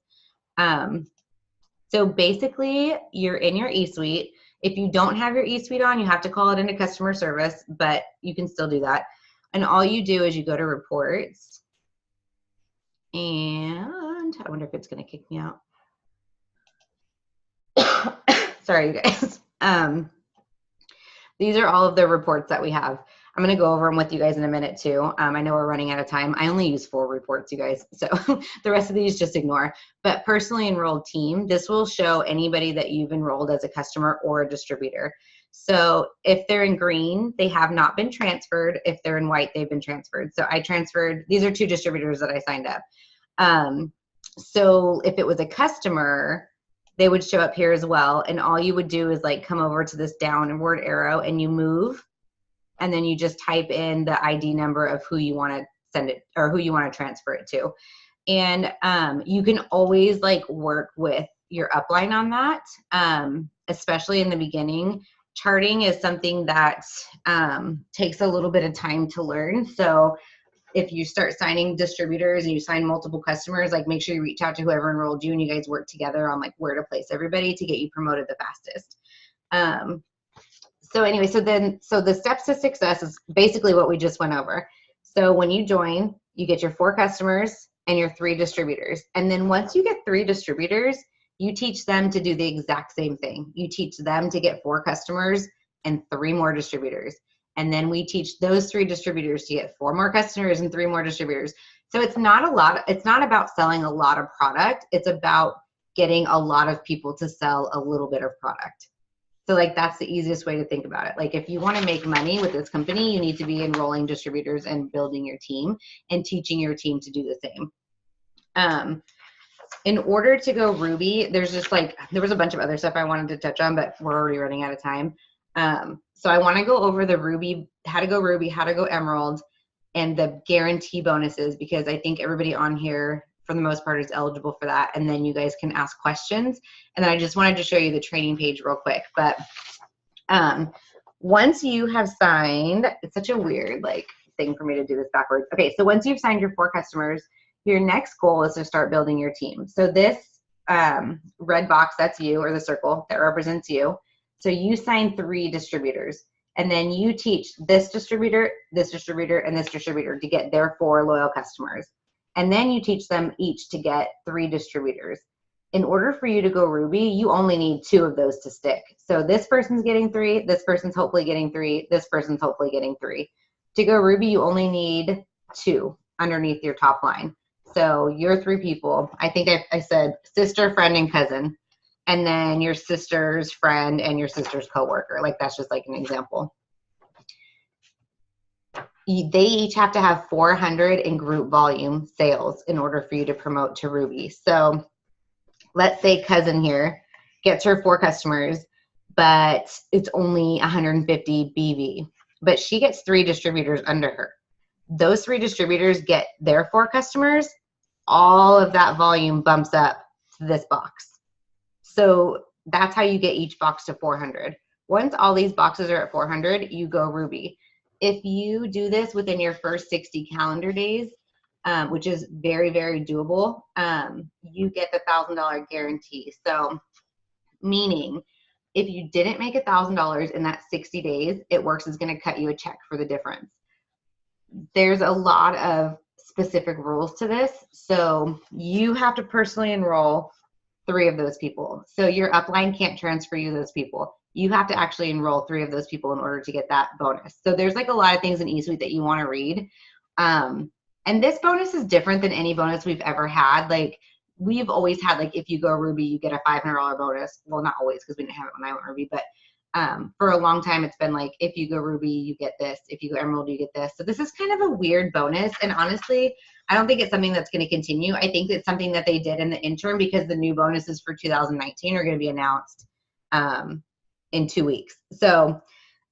So basically you're in your eSuite. If you don't have your eSuite on, you have to call it into customer service, but you can still do that. And all you do is you go to reports, and I wonder if it's going to kick me out. Sorry, you guys. These are all of the reports that we have. I'm going to go over them with you guys in a minute too. I know we're running out of time. I only use 4 reports, you guys. So the rest of these just ignore. But personally enrolled team, this will show anybody that you've enrolled as a customer or a distributor. So if they're in green, they have not been transferred. If they're in white, they've been transferred. So I transferred, these are 2 distributors that I signed up. So if it was a customer, they would show up here as well. And all you would do is like come over to this downward arrow and you move. And then you just type in the ID number of who you want to send it or who you want to transfer it to. And you can always like work with your upline on that, especially in the beginning. Charting is something that takes a little bit of time to learn. So if you start signing distributors and you sign multiple customers, like make sure you reach out to whoever enrolled you and you guys work together on like where to place everybody to get you promoted the fastest. So anyway, so the steps to success is basically what we just went over. So when you join, you get your 4 customers and your 3 distributors. And then once you get 3 distributors, you teach them to do the exact same thing. You teach them to get 4 customers and 3 more distributors. And then we teach those 3 distributors to get 4 more customers and 3 more distributors. So it's not about selling a lot of product. It's about getting a lot of people to sell a little bit of product. So like, that's the easiest way to think about it. Like, if you want to make money with this company, you need to be enrolling distributors and building your team and teaching your team to do the same. In order to go Ruby, there was a bunch of other stuff I wanted to touch on, but we're already running out of time. So I want to go over the Ruby, how to go Emerald, and the guarantee bonuses, because I think everybody on here, for the most part, is eligible for that. And then you guys can ask questions. And then I just wanted to show you the training page real quick. But once you have signed, it's such a weird thing for me to do this backwards. Okay, so once you've signed your 4 customers, your next goal is to start building your team. So this red box, that's you, or the circle that represents you. So you sign 3 distributors, and then you teach this distributor, and this distributor to get their 4 loyal customers. And then you teach them each to get 3 distributors. In order for you to go Ruby, you only need 2 of those to stick. So this person's getting 3, this person's hopefully getting 3, this person's hopefully getting 3. To go Ruby, you only need 2 underneath your top line. So your 3 people, I think I said sister, friend, and cousin. And then your sister's friend and your sister's coworker. Like, that's just like an example. They each have to have 400 in group volume sales in order for you to promote to Ruby. So let's say cousin here gets her 4 customers, but it's only 150 BV. But she gets 3 distributors under her. Those 3 distributors get their 4 customers. All of that volume bumps up to this box. So that's how you get each box to 400. Once all these boxes are at 400, you go Ruby. If you do this within your first 60 calendar days, which is very, very doable, you get the $1,000 guarantee. So meaning, if you didn't make $1,000 in that 60 days, It Works is going to cut you a check for the difference. There's a lot of specific rules to this. So you have to personally enroll 3 of those people. So your upline can't transfer you those people. You have to actually enroll 3 of those people in order to get that bonus. So there's like a lot of things in eSuite that you want to read. And this bonus is different than any bonus we've ever had. Like, we've always had, like, if you go Ruby, you get a $500 bonus. Well, not always, because we didn't have it when I went Ruby, but for a long time, it's been like, if you go Ruby, you get this. If you go Emerald, you get this. So this is kind of a weird bonus. And honestly, I don't think it's something that's going to continue. I think it's something that they did in the interim, because the new bonuses for 2019 are going to be announced in 2 weeks. So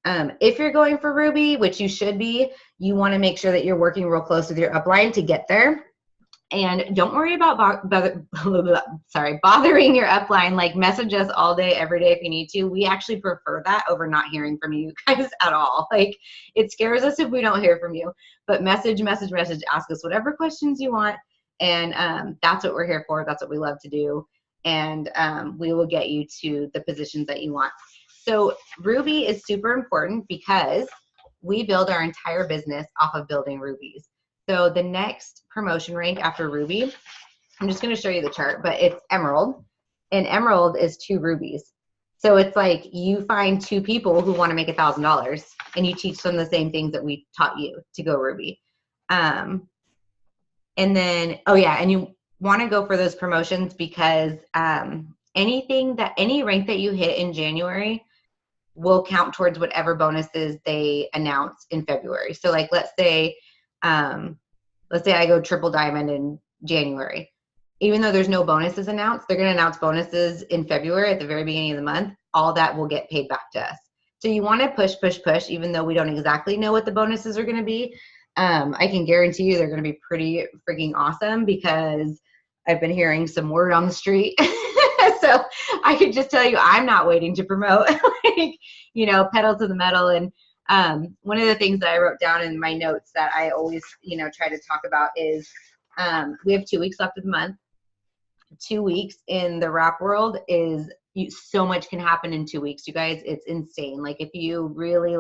if you're going for Ruby, which you should be, you want to make sure that you're working real close with your upline to get there. And don't worry about bothering your upline. Like, message us all day, every day if you need to. We actually prefer that over not hearing from you guys at all. Like, it scares us if we don't hear from you. But message, ask us whatever questions you want. And that's what we're here for. That's what we love to do. And we will get you to the positions that you want. So Ruby is super important because we build our entire business off of building Rubies. So the next promotion rank after Ruby, I'm just going to show you the chart, but it's Emerald, and Emerald is 2 Rubies. So it's like, you find 2 people who want to make $1,000, and you teach them the same things that we taught you to go Ruby. And then, oh yeah, and you want to go for those promotions because any rank that you hit in January will count towards whatever bonuses they announce in February. So like, let's say I go triple diamond in January. Even though there's no bonuses announced, they're going to announce bonuses in February at the very beginning of the month. All that will get paid back to us. So you want to push, even though we don't exactly know what the bonuses are going to be. I can guarantee you they're going to be pretty freaking awesome, because I've been hearing some word on the street. So I could just tell you, I'm not waiting to promote, pedal to the metal. And one of the things that I wrote down in my notes that I always, try to talk about is we have 2 weeks left of the month. 2 weeks in the wrap world is so much can happen in 2 weeks, you guys. It's insane. Like, if you really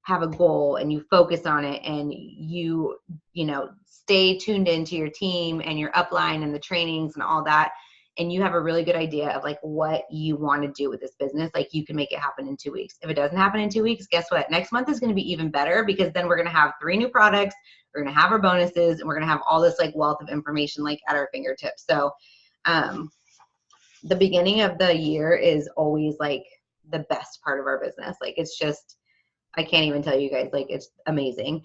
have a goal and you focus on it and you know, stay tuned into your team and your upline and the trainings and all that, and you have a really good idea of like what you want to do with this business, like you can make it happen in 2 weeks. If it doesn't happen in 2 weeks, guess what? Next month is going to be even better, because then we're going to have 3 new products, we're going to have our bonuses, and we're going to have all this like wealth of information like at our fingertips. So the beginning of the year is always like the best part of our business. Like it's just, I can't even tell you guys, like it's amazing.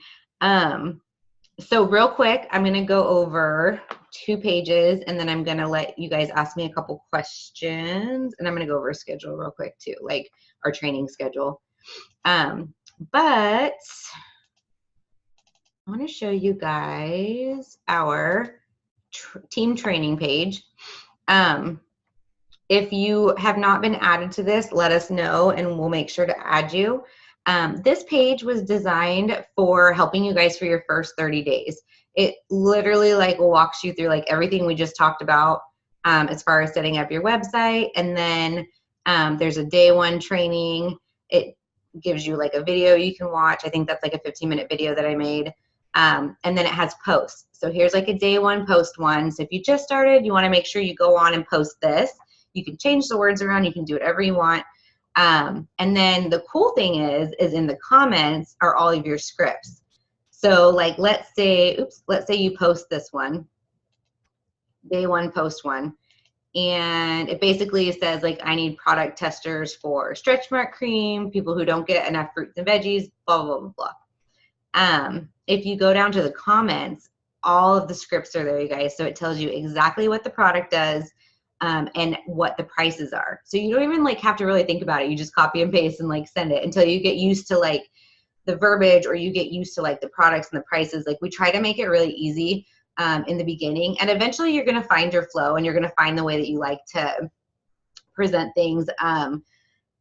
So real quick, I'm going to go over 2 pages and then I'm going to let you guys ask me a couple questions, and I'm going to go over a schedule real quick too, like our training schedule. But I want to show you guys our team training page. If you have not been added to this, let us know and we'll make sure to add you. This page was designed for helping you guys for your first 30 days. It literally like walks you through like everything we just talked about as far as setting up your website. And then there's a day 1 training. It gives you like a video you can watch. I think that's like a 15-minute video that I made. And then it has posts. So here's like a day 1 post 1. So if you just started, you want to make sure you go on and post this. You can change the words around. You can do whatever you want. And then the cool thing is in the comments are all of your scripts. So like, let's say you post this one, day 1, post 1. And it basically says like, I need product testers for stretch mark cream, people who don't get enough fruits and veggies, blah, blah, blah, blah. If you go down to the comments, all of the scripts are there, you guys. So it tells you exactly what the product does, and what the prices are. So you don't even like have to really think about it. You just copy and paste and like send it until you get used to like the verbiage, or you get used to like the products and the prices. Like we try to make it really easy in the beginning, and eventually you're going to find your flow and you're going to find the way that you like to present things.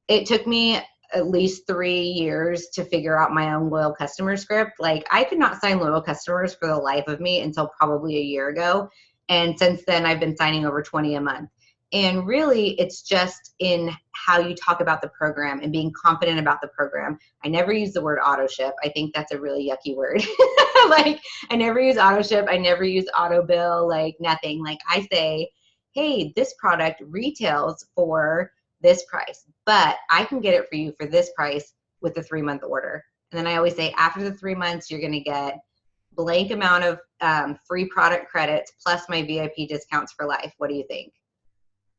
It took me at least 3 years to figure out my own loyal customer script. Like I could not sign loyal customers for the life of me until probably a year ago. And since then, I've been signing over 20 a month. And really, it's just in how you talk about the program and being confident about the program. I never use the word auto ship. I think that's a really yucky word. Like, I never use auto ship. I never use auto bill, like nothing. Like I say, hey, this product retails for this price, but I can get it for you for this price with a 3-month order. And then I always say, after the 3 months, you're going to get blank amount of free product credits plus my VIP discounts for life. What do you think?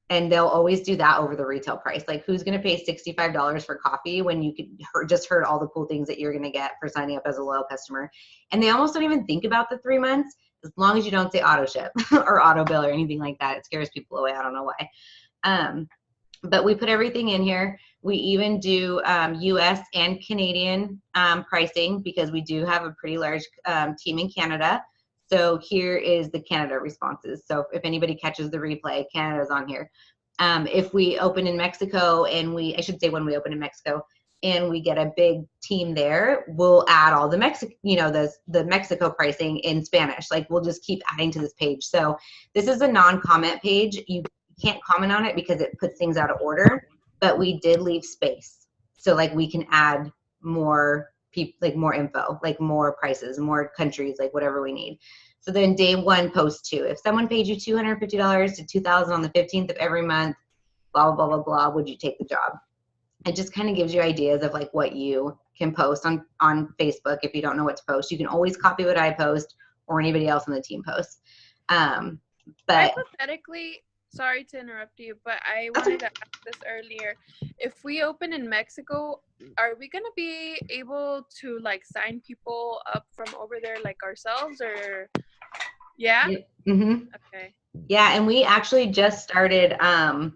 And they'll always do that over the retail price. Like who's going to pay $65 for coffee when you could just heard all the cool things that you're going to get for signing up as a loyal customer? And they almost don't even think about the 3 months, as long as you don't say auto ship or auto bill or anything like that. It scares people away. I don't know why. But we put everything in here. We even do US and Canadian pricing, because we do have a pretty large team in Canada. So here is the Canada responses. So if anybody catches the replay, Canada's on here. If we open in Mexico and I should say when we open in Mexico and we get a big team there, we'll add all the the Mexico pricing in Spanish. Like we'll just keep adding to this page. So this is a non-comment page. You can't comment on it because it puts things out of order, but we did leave space. So like we can add more people, like more info, like more prices, more countries, like whatever we need. So then day 1, post 2. If someone paid you $250 to $2,000 on the 15th of every month, blah, blah, blah, blah, blah, would you take the job? It just kind of gives you ideas of like what you can post on Facebook. If you don't know what to post, you can always copy what I post or anybody else on the team posts. But hypothetically, sorry to interrupt you, but I wanted to ask this earlier. If we open in Mexico, are we going to be able to like sign people up from over there like ourselves, or yeah? Mm-hmm. Okay. Yeah, and we actually just started a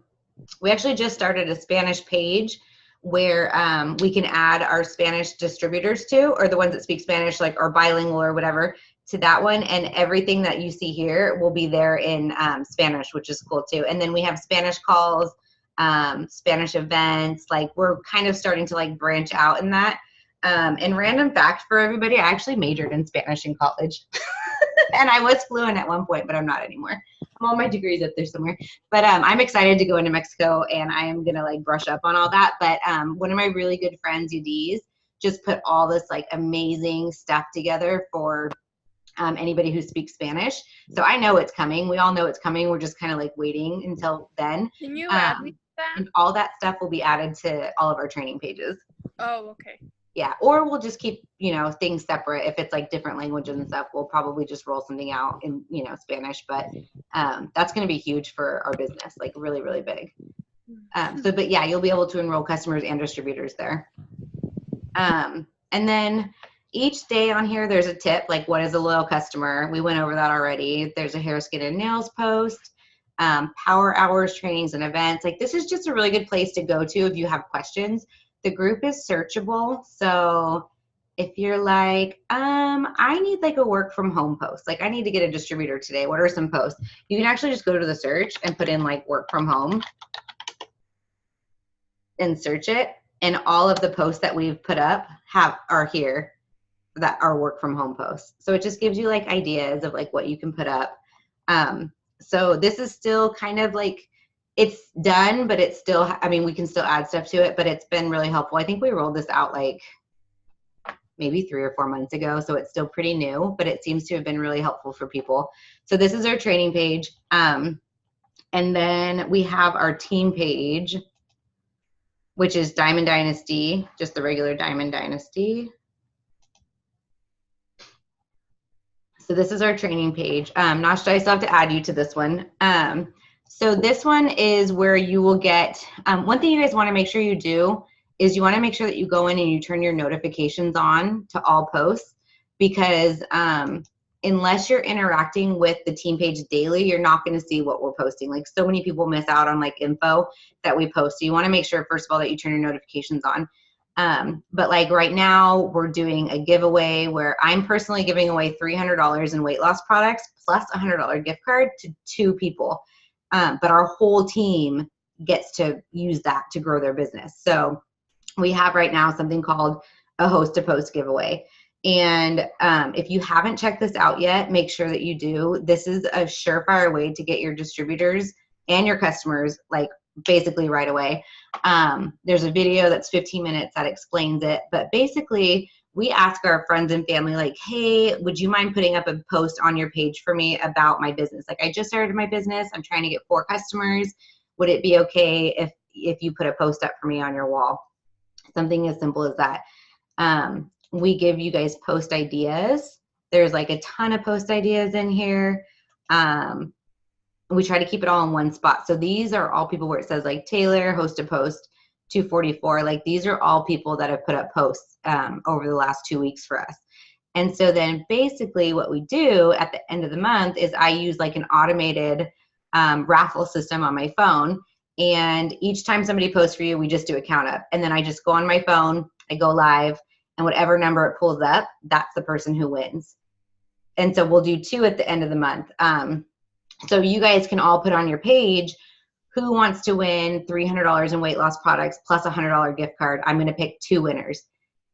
Spanish page where we can add our Spanish distributors to, or the ones that speak Spanish, like, or bilingual or whatever, to that one. And everything that you see here will be there in Spanish, which is cool too. And then we have Spanish calls, Spanish events. Like we're kind of starting to like branch out in that. And random fact for everybody, I actually majored in Spanish in college. And I was fluent at one point, but I'm not anymore. All my degrees up there somewhere. But I'm excited to go into Mexico, and I am going to like brush up on all that. But one of my really good friends, Yadiz, just put all this like amazing stuff together for anybody who speaks Spanish. So I know it's coming. We all know it's coming. We're just kind of like waiting until then. Can you add me to that? And all that stuff will be added to all of our training pages. Oh, okay. Yeah, or we'll just keep, you know, things separate. If it's like different languages and stuff, we'll probably just roll something out in, you know, Spanish. But that's going to be huge for our business, like really, really big. But yeah, you'll be able to enroll customers and distributors there. And then each day on here, there's a tip, like what is a loyal customer? We went over that already. There's a hair, skin, and nails post, power hours, trainings, and events. Like this is just a really good place to go to if you have questions. The group is searchable. So if you're like, I need like a work from home post, like I need to get a distributor today. What are some posts? You can actually just go to the search and put in like work from home and search it. And all of the posts that we've put up are here that are work from home posts. So it just gives you like ideas of like what you can put up. So this is still kind of like, it's done, but it's still, I mean, we can still add stuff to it, but it's been really helpful. I think we rolled this out like maybe 3 or 4 months ago. So it's still pretty new, but it seems to have been really helpful for people. So this is our training page. And then we have our team page, which is Diamond Dynasty, just the regular Diamond Dynasty. So this is our training page. Nashta, I still have to add you to this one. So this one is where you will get, one thing you guys want to make sure you do is you want to make sure that you go in and you turn your notifications on to all posts, because unless you're interacting with the team page daily, you're not going to see what we're posting. Like so many people miss out on like info that we post. So you want to make sure, first of all, that you turn your notifications on. But like right now we're doing a giveaway where I'm personally giving away $300 in weight loss products plus a $100 gift card to 2 people. But our whole team gets to use that to grow their business. So we have right now something called a host to post giveaway. And if you haven't checked this out yet, make sure that you do. This is a surefire way to get your distributors and your customers like basically right away. There's a video that's 15 minutes that explains it, but basically we ask our friends and family like, hey, would you mind putting up a post on your page for me about my business? Like I just started my business. I'm trying to get 4 customers. Would it be okay if you put a post up for me on your wall? Something as simple as that. We give you guys post ideas. There's like a ton of post ideas in here. We try to keep it all in one spot. So these are all people where it says like Taylor, host a post, 244. Like these are all people that have put up posts over the last 2 weeks for us. And so then basically what we do at the end of the month is I use like an automated raffle system on my phone. And each time somebody posts for you, we just do a count up. And then I just go on my phone, I go live, and whatever number it pulls up, that's the person who wins. And so we'll do 2 at the end of the month. So you guys can all put on your page who wants to win $300 in weight loss products plus a $100 gift card. I'm going to pick 2 winners.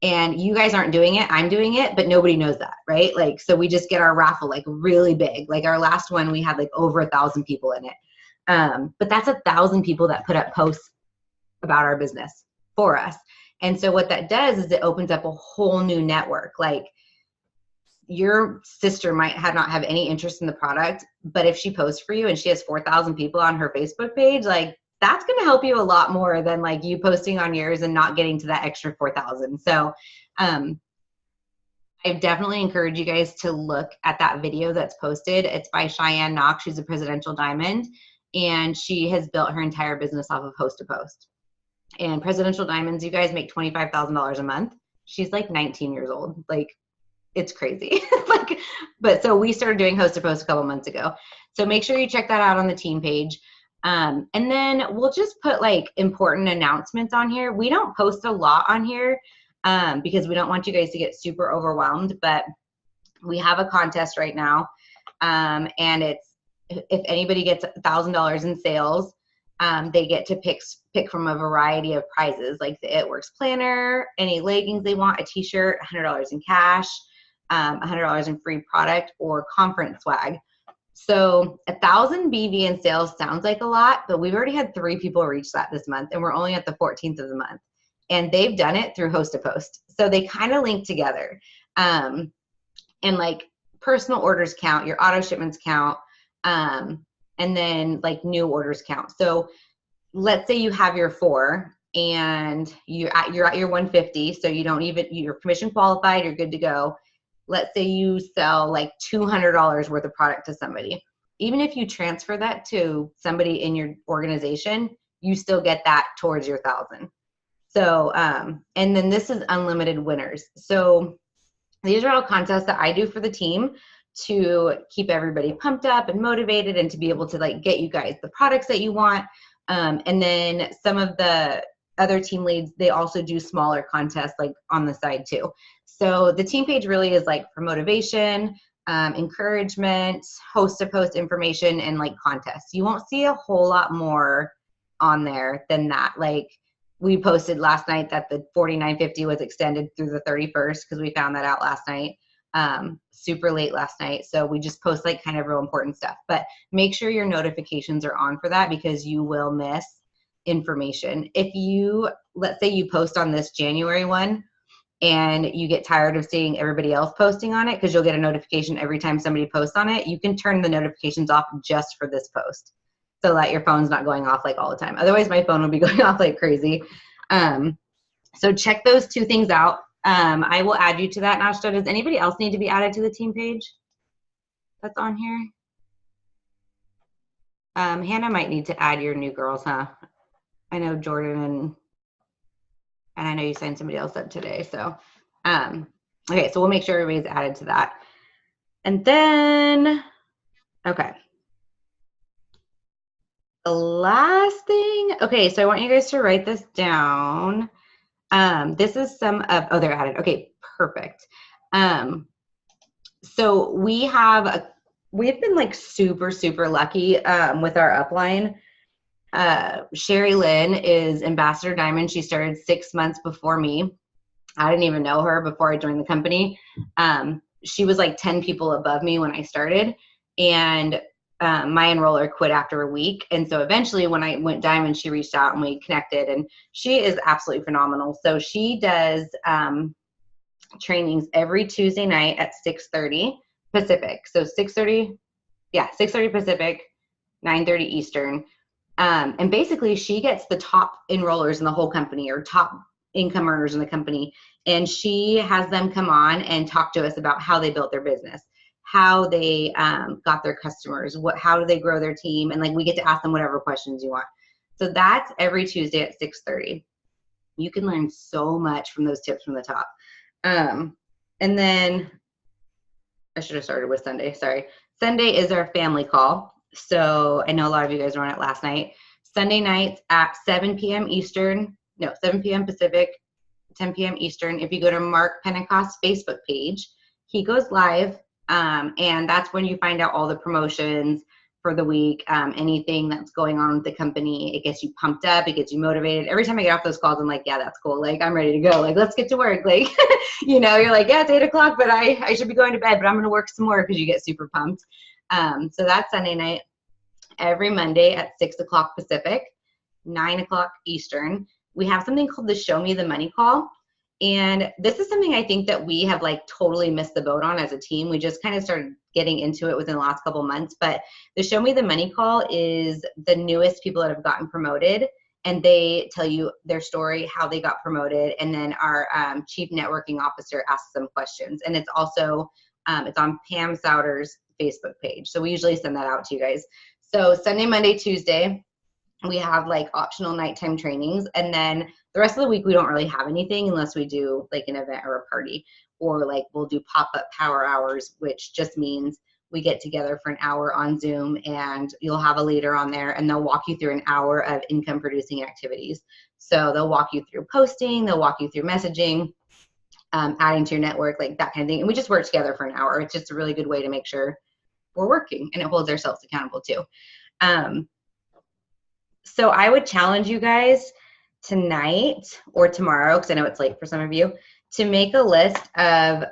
And you guys aren't doing it. I'm doing it, but nobody knows that, right? Like, so we just get our raffle like really big. Like our last one, we had like over 1,000 people in it. But that's 1,000 people that put up posts about our business for us. And so what that does is it opens up a whole new network. Like your sister might not have any interest in the product, but if she posts for you and she has 4,000 people on her Facebook page, like that's going to help you a lot more than like you posting on yours and not getting to that extra 4,000. So I definitely encourage you guys to look at that video that's posted. It's by Cheyenne Knox. She's a Presidential Diamond, and she has built her entire business off of host to post. And Presidential Diamonds, you guys make $25,000 a month. She's like 19 years old. Like, it's crazy. But so we started doing host to post a couple months ago. So make sure you check that out on the team page. And then we'll just put like important announcements on here. We don't post a lot on here because we don't want you guys to get super overwhelmed, but we have a contest right now. And it's, if anybody gets $1,000 in sales, they get to pick from a variety of prizes, like the It Works planner, any leggings they want, a t-shirt, $100 in cash, $100 in free product, or conference swag. So 1,000 BV in sales sounds like a lot, but we've already had 3 people reach that this month, and we're only at the 14th of the month. and they've done it through host to post. So they kind of link together. And like personal orders count, your auto shipments count, and then like new orders count. So let's say you have your 4 and you're at your 150. So you don't even, you're commission qualified, you're good to go. Let's say you sell like $200 worth of product to somebody. Even if you transfer that to somebody in your organization, you still get that towards your 1,000. So, and then this is unlimited winners. So these are all contests that I do for the team to keep everybody pumped up and motivated and to be able to like get you guys the products that you want. And then some of the other team leads, they also do smaller contests like on the side too. So the team page really is like for motivation, encouragement, host to post information, and like contests. You won't see a whole lot more on there than that. Like we posted last night that the 4950 was extended through the 31st because we found that out last night, super late last night. So we just post like kind of real important stuff, but make sure your notifications are on for that because you will miss information. If you, let's say you post on this January one and you get tired of seeing everybody else posting on it because you'll get a notification every time somebody posts on it, you can turn the notifications off just for this post so that your phone's not going off like all the time. Otherwise my phone will be going off like crazy. So check those 2 things out. I will add you to that, Nashta. Does anybody else need to be added to the team page that's on here? Hannah might need to add your new girls, huh? I know Jordan and I know you signed somebody else up today. So, okay, so we'll make sure everybody's added to that. And then, okay. The last thing, okay, so I want you guys to write this down. This is some of, oh, they're added. Okay, perfect. So we've been like super, super lucky with our upline. Sherry Lynn is Ambassador Diamond. She started 6 months before me. I didn't even know her before I joined the company. She was like 10 people above me when I started, and my enroller quit after a week. And so eventually when I went Diamond, she reached out and we connected, and she is absolutely phenomenal. So she does trainings every Tuesday night at 6:30 Pacific. So 6:30 Pacific, 9:30 Eastern. And basically she gets the top enrollers in the whole company or top income earners in the company. And she has them come on and talk to us about how they built their business, how they got their customers, how do they grow their team. And like, we get to ask them whatever questions you want. So that's every Tuesday at 6:30. You can learn so much from those tips from the top. And then I should have started with Sunday. Sorry. Sunday is our family call. So I know a lot of you guys were on it last night. Sunday nights at 7 p.m. Eastern, no, 7 p.m. Pacific, 10 p.m. Eastern. If you go to Mark Pentecost's Facebook page, he goes live, and that's when you find out all the promotions for the week, anything that's going on with the company. It gets you pumped up, it gets you motivated. Every time I get off those calls, I'm like, yeah, that's cool. Like, I'm ready to go. Like, let's get to work. Like, you know, you're like, yeah, it's 8 o'clock, but I should be going to bed, but I'm going to work some more because you get super pumped. So that's Sunday night. Every Monday at 6 o'clock Pacific, 9 o'clock Eastern, we have something called the Show Me the Money call. And this is something I think that we have like totally missed the boat on as a team. We just kind of started getting into it within the last couple months. But the Show Me the Money call is the newest people that have gotten promoted. And they tell you their story, how they got promoted. And then our chief networking officer asks them questions. And it's also, it's on Pam Souter's Facebook page. So we usually send that out to you guys. So Sunday, Monday, Tuesday, we have like optional nighttime trainings. And then the rest of the week, we don't really have anything unless we do like an event or a party, or like we'll do pop-up power hours, which just means we get together for an hour on Zoom, and you'll have a leader on there and they'll walk you through an hour of income producing activities. So they'll walk you through posting, they'll walk you through messaging, adding to your network, like that kind of thing. And we just work together for an hour. It's just a really good way to make sure we're working, and it holds ourselves accountable too. So I would challenge you guys tonight or tomorrow, because I know it's late for some of you, to make a list of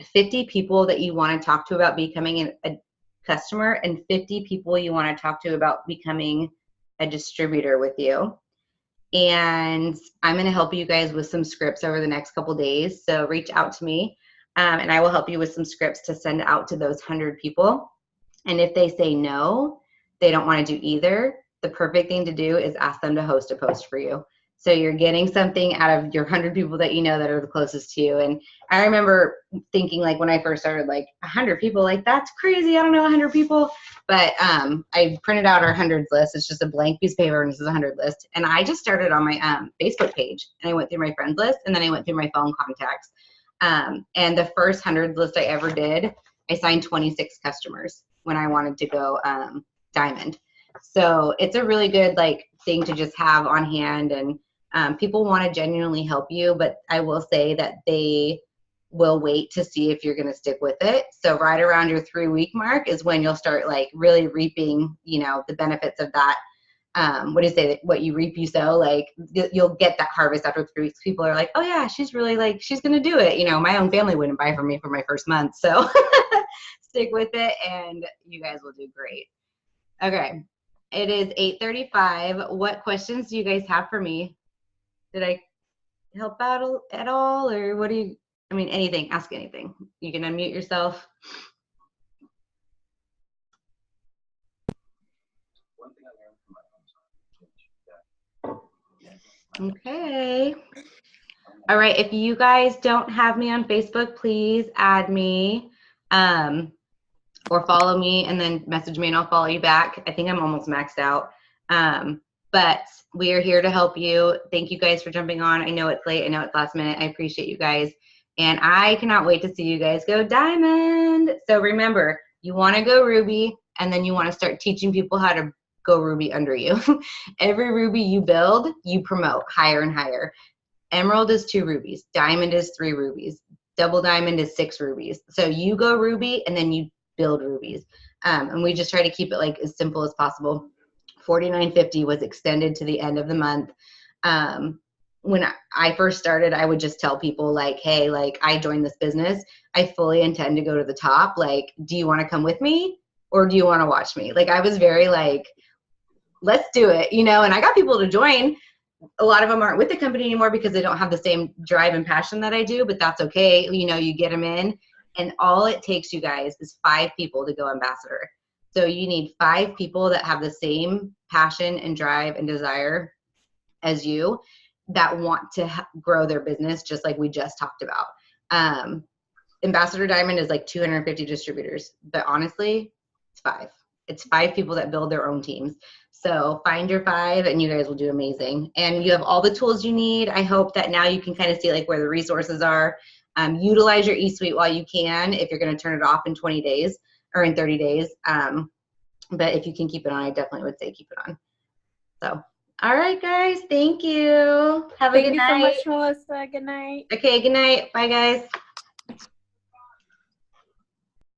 50 people that you want to talk to about becoming a customer, and 50 people you want to talk to about becoming a distributor with you. and I'm going to help you guys with some scripts over the next couple days. So reach out to me, and I will help you with some scripts to send out to those 100 people. And if they say no, they don't want to do either, the perfect thing to do is ask them to host a post for you. So you're getting something out of your 100 people that you know that are the closest to you. And I remember thinking, like, when I first started, like, 100 people, like, that's crazy. I don't know 100 people. But I printed out our 100s list. It's just a blank piece of paper, and this is a 100 list. And I just started on my Facebook page, and I went through my friends list, and then I went through my phone contacts. And the first 100 list I ever did, I signed 26 customers when I wanted to go Diamond. So it's a really good, like, thing to just have on hand. And people want to genuinely help you, but I will say that they will wait to see if you're going to stick with it. So right around your 3-week mark is when you'll start, like, really reaping, you know, the benefits of that. What do you say? What you reap, you sow. Like, you'll get that harvest after 3 weeks. People are like, oh yeah, she's really, like, she's going to do it. You know, my own family wouldn't buy from me for my first month. So stick with it and you guys will do great. Okay. It is 8:35. What questions do you guys have for me? Did I help out at all, or what do you, I mean, anything, ask anything. You can unmute yourself. Okay. All right. If you guys don't have me on Facebook, please add me or follow me and then message me and I'll follow you back. I think I'm almost maxed out. But we are here to help you. Thank you guys for jumping on. I know it's late. I know it's last minute. I appreciate you guys. And I cannot wait to see you guys go Diamond. So remember, you want to go Ruby, and then you want to start teaching people how to go Ruby under you. Every Ruby you build, you promote higher and higher. Emerald is 2 rubies. Diamond is 3 rubies. Double Diamond is 6 rubies. So you go Ruby, and then you build rubies. And we just try to keep it, like, as simple as possible. $49.50 was extended to the end of the month. When I first started, I would just tell people, like, hey, like, I joined this business. I fully intend to go to the top. Like, do you want to come with me, or do you want to watch me? Like, I was very, like, let's do it, you know. And I got people to join. A lot of them aren't with the company anymore because they don't have the same drive and passion that I do, but that's okay. You know, you get them in, and all it takes, you guys, is 5 people to go ambassador. So you need 5 people that have the same passion and drive and desire as you, that want to grow their business, just like we just talked about. Ambassador Diamond is like 250 distributors, but honestly, it's 5. It's 5 people that build their own teams. So find your 5 and you guys will do amazing. And you have all the tools you need. I hope that now you can kind of see, like, where the resources are. Utilize your eSuite while you can, if you're going to turn it off in 20 days or in 30 days. But if you can keep it on, I definitely would say keep it on. So, all right, guys. Thank you. Have a good night. Thank you so much, Melissa. Good night. Okay, good night. Bye, guys.